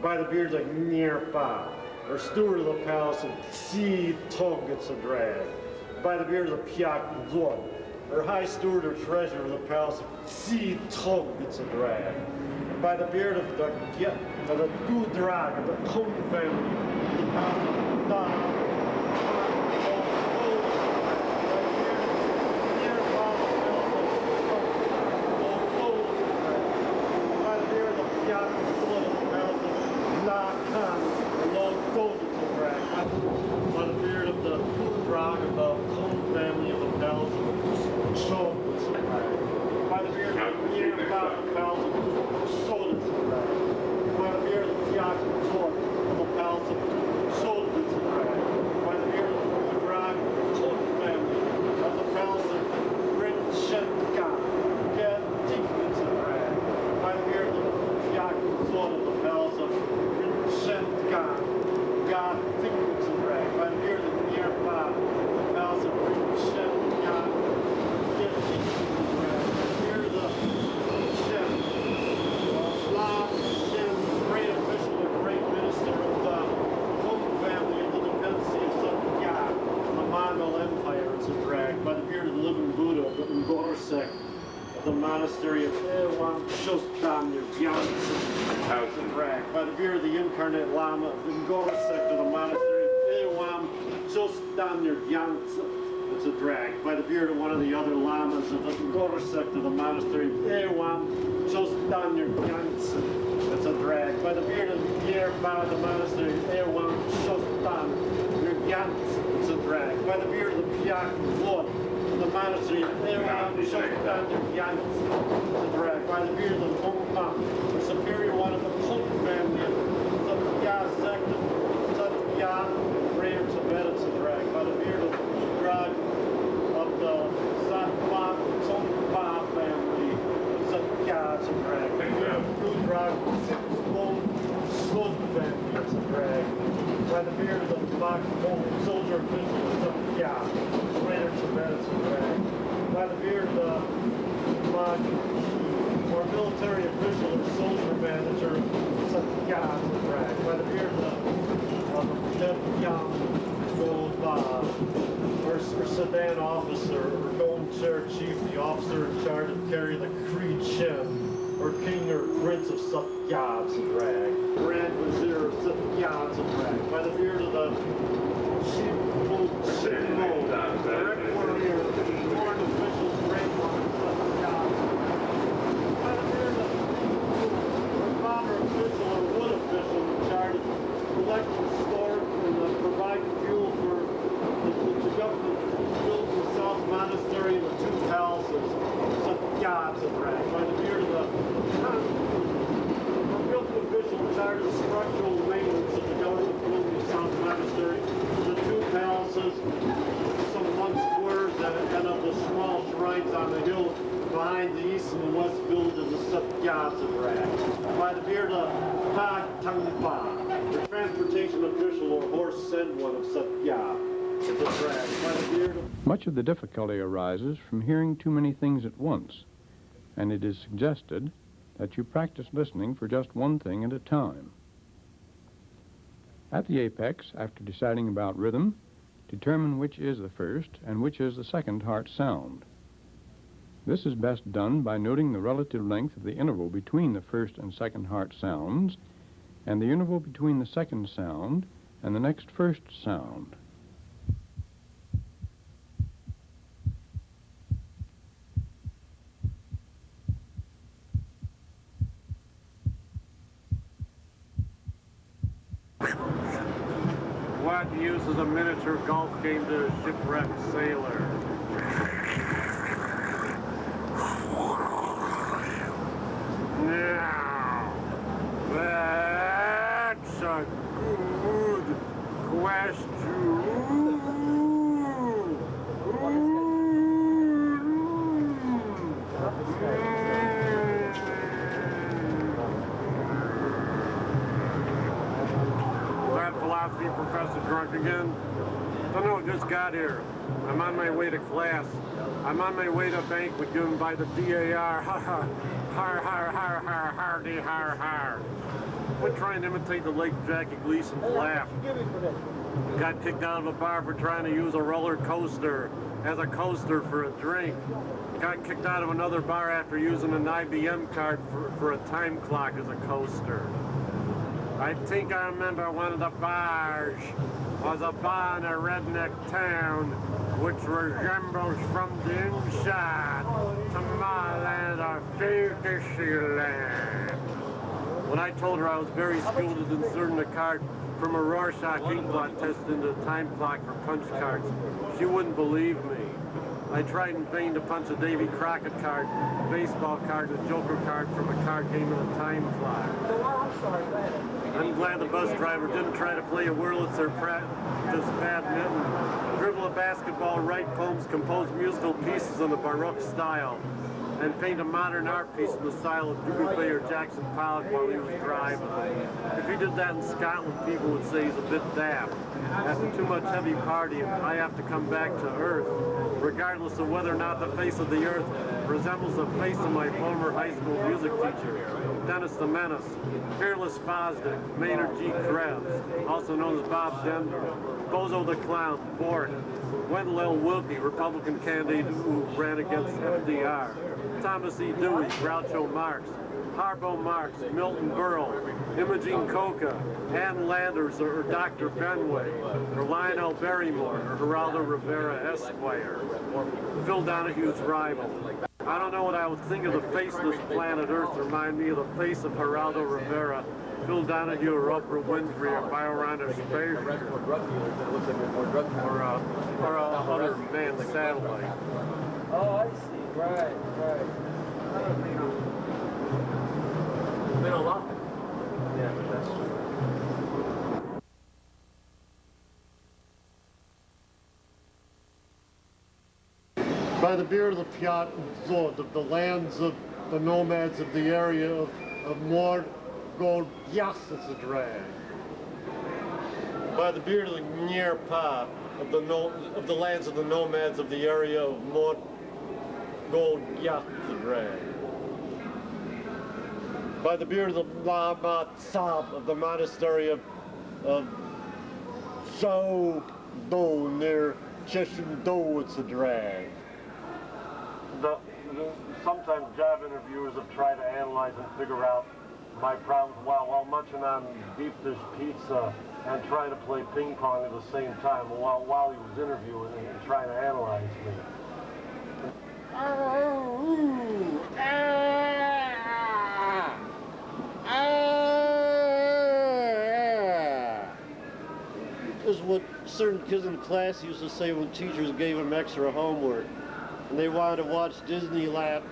By the beard of Nierpa, or steward of the palace of Tsi-Tog, it's a drag. By the beard of the Piak Zod, or high steward or treasurer of the palace of Tsi-Tog, it's a drag. By the beard of the Gudrag of the Kun family, the palace of Da. By the beard of the Gudrag of the Kun family of the palace of Shod, it's a drag. By the beard of the Nierpa of the palace of Shod, it's a drag. By the beard of the Piak Zod of the palace of Shod, it's a drag. the monastery of Ewam Shostan House and Rag. By the beard of the incarnate Lama of the Ngora sect of the monastery of Ewam Shostan It's a drag. By the beard of one of the other lamas of the Ngora sect of the monastery of Ewam Shostan It's a drag. By the beard of Yerba, the monastery of Ewam Shostan it's a drag. By the beard of the Piak Lord, the monastery of Ewam Shostan it's a drag. By the beard of the Hongma, the superior one of the Kung family of the Ya sect of Ya Ram Tibet, it's a drag. By the beard of the drag of the Satma Tsongpa family of Ya, it's a drag. By the beard of the Food drag of the Sud family, it's a drag. By the beard of the Bach soldier official of Ya, Greater Tibet, it's a drag. By the beard of the Bach or military official or soldier manager of Ya, it's a drag. By the beard of the Young or sedan officer or golden chair chief, the officer in charge of carry the Creed Shin, or king or prince of Satya, it's a drag. Grand vizier of Satya, it's a drag. By the beard of the chief Shimo, direct warrior, foreign officials, great one of Satya. By the beard of the farmer official or wood official in charge of collecting, storing, and providing fuel for the government built the South Monastery and the two palaces. Satya, it's a drag. By the beard of the building official in charge of structural maintenance of the government building of South Monastery, the two palaces, some monk squares, and of the small shrines on the hill behind the east and west village of the Satyatsa drag. By the beard of Pa Tangpa, the transportation official or horse send one of Satya. The drag. By the beard of... Much of the difficulty arises from hearing too many things at once, and it is suggested that you practice listening for just one thing at a time. At the apex, after deciding about rhythm, determine which is the first and which is the second heart sound. This is best done by noting the relative length of the interval between the first and second heart sounds and the interval between the second sound and the next first sound. What uses a miniature golf game to a shipwrecked sailor? Now, that's a good question. Philosophy professor drunk again? Don't know, just got here. I'm on my way to class. I'm on my way to a banquet given by the DAR. Ha ha. Har har har har hardy har har. Quit trying to imitate the late Jackie Gleason's laugh. Got kicked out of a bar for trying to use a roller coaster as a coaster for a drink. Got kicked out of another bar after using an IBM card for a time clock as a coaster. I think I remember one of the bars was a bar in a redneck town which resembles from the inside to my land of Fantasyland. When I told her I was very skilled at inserting a card from a Rorschach inkblot test into a time clock for punch cards, she wouldn't believe me. I tried in vain to punch a Davy Crockett card, a baseball card, a Joker card from a card game and a time clock. I'm glad the bus driver didn't try to play a Wurlitzer practice badminton, dribble a basketball, write poems, compose musical pieces in the Baroque style, and paint a modern art piece in the style of Dubuffet or Jackson Pollock while he was driving. If he did that in Scotland, people would say he's a bit daft. After too much heavy partying, I have to come back to Earth, regardless of whether or not the face of the Earth resembles the face of my former high school music teacher, Dennis the Menace, Fearless Fosdick, Maynard G. Krebs, also known as Bob Denver, Bozo the Clown, Bort, Wendell Willkie, Republican candidate who ran against FDR. Thomas E. Dewey, Groucho Marx. Harpo Marx, Milton Berle, Imogene Coca, Ann Landers, or Dr. Benway, or Lionel Barrymore, or Geraldo Rivera Esquire. Phil Donahue's rival. I don't know what I would think of the face of this planet Earth. Remind me of the face of Geraldo Rivera, Phil Donahue, or Oprah Winfrey, or Bioranda Space, or other manned satellite. Oh, I see. Right. I don't think it's been a lot. Yeah, but that's true. By the beard of the Piat Zod, of the lands of the nomads of the area of Morgodyas, it's a drag. By the beard of the Nyerpa, of the lands of the nomads of the area of Morgodyas, it's a drag. By the beard of the Lamat Sab, of the monastery of Shaudo near Cheshudo, it's a drag. Sometimes job interviewers have tried to analyze and figure out my problems while munching on beef dish pizza and trying to play ping pong at the same time while he was interviewing and trying to analyze me. This is what certain kids in class used to say when teachers gave them extra homework. And they wanted to watch Disneyland.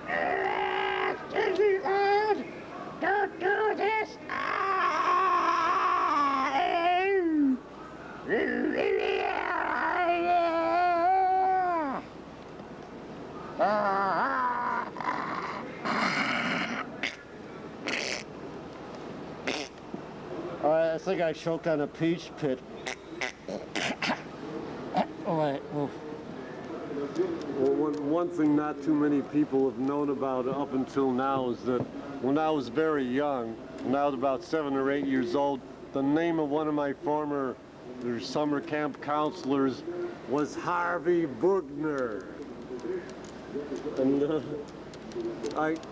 Disneyland! Don't do this! I think I choked on a peach pit. All right. Well, one thing not too many people have known about up until now is that when I was very young, when I was about 7 or 8 years old, the name of one of my former summer camp counselors was Harvey Bugner. And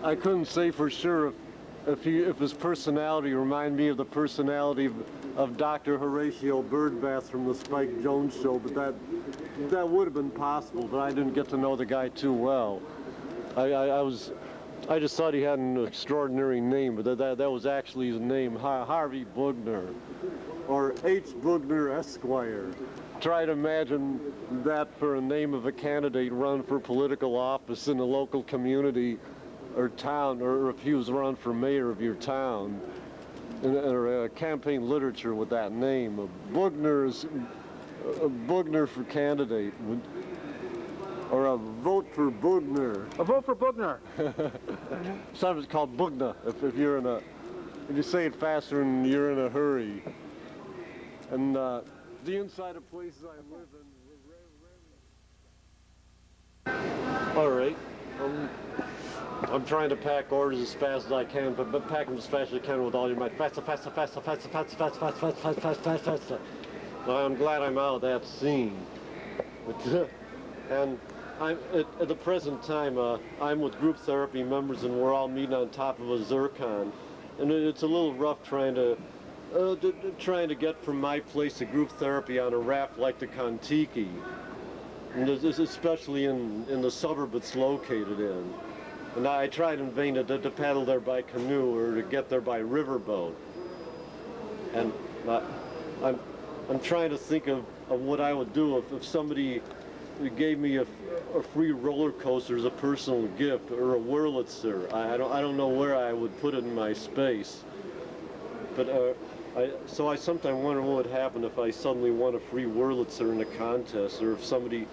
I couldn't say for sure if his personality reminded me of the personality of Dr. Horatio Birdbath from the Spike Jones Show, but that would have been possible, but I didn't get to know the guy too well. I just thought he had an extraordinary name, but that was actually his name, Harvey Bugner, or H. Bugner Esquire. Try to imagine that for a name of a candidate run for political office in a local community or town, or if he was run for mayor of your town, or campaign literature with that name. Bugner for candidate, or a vote for Bugner. A vote for Bugner. Sometimes it's called Bugna if you say it faster and you're in a hurry. And the inside of places I live in. All right. I'm trying to pack orders as fast as I can, but pack them as fast as you can with all your might. Faster. Well, I'm glad I'm out of that scene. And at the present time, I'm with group therapy members, and we're all meeting on top of a zircon. And it's a little rough trying to get from my place to group therapy on a raft like the Kontiki, and especially in the suburb it's located in. And I tried in vain to paddle there by canoe or to get there by riverboat. And I'm trying to think of what I would do if somebody gave me a free roller coaster as a personal gift, or a Wurlitzer. I don't know where I would put it in my space. But so I sometimes wonder what would happen if I suddenly won a free Wurlitzer in a contest, or if somebody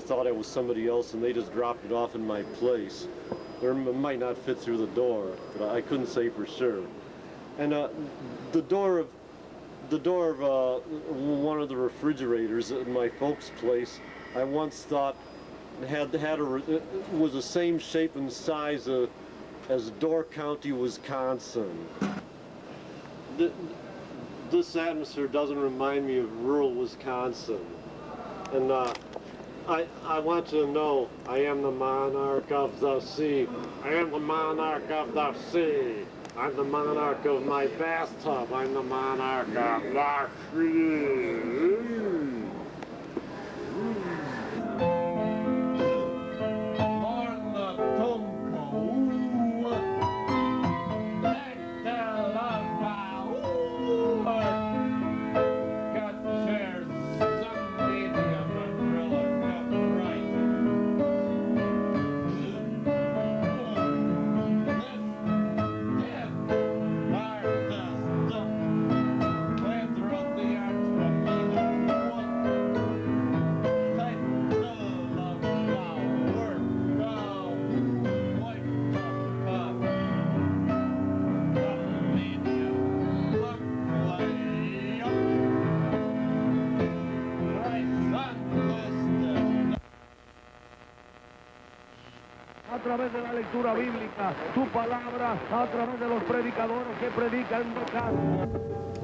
thought I was somebody else and they just dropped it off in my place. Or it might not fit through the door, but I couldn't say for sure. And the door of one of the refrigerators in my folks' place, I once thought was the same shape and size as Door County, Wisconsin. This atmosphere doesn't remind me of rural Wisconsin. And I want you to know I am the monarch of the sea. I am the monarch of the sea. I'm the monarch of my bathtub. I'm the monarch of the sea. A través de la lectura bíblica, tu palabra, a través de los predicadores que predican de casa.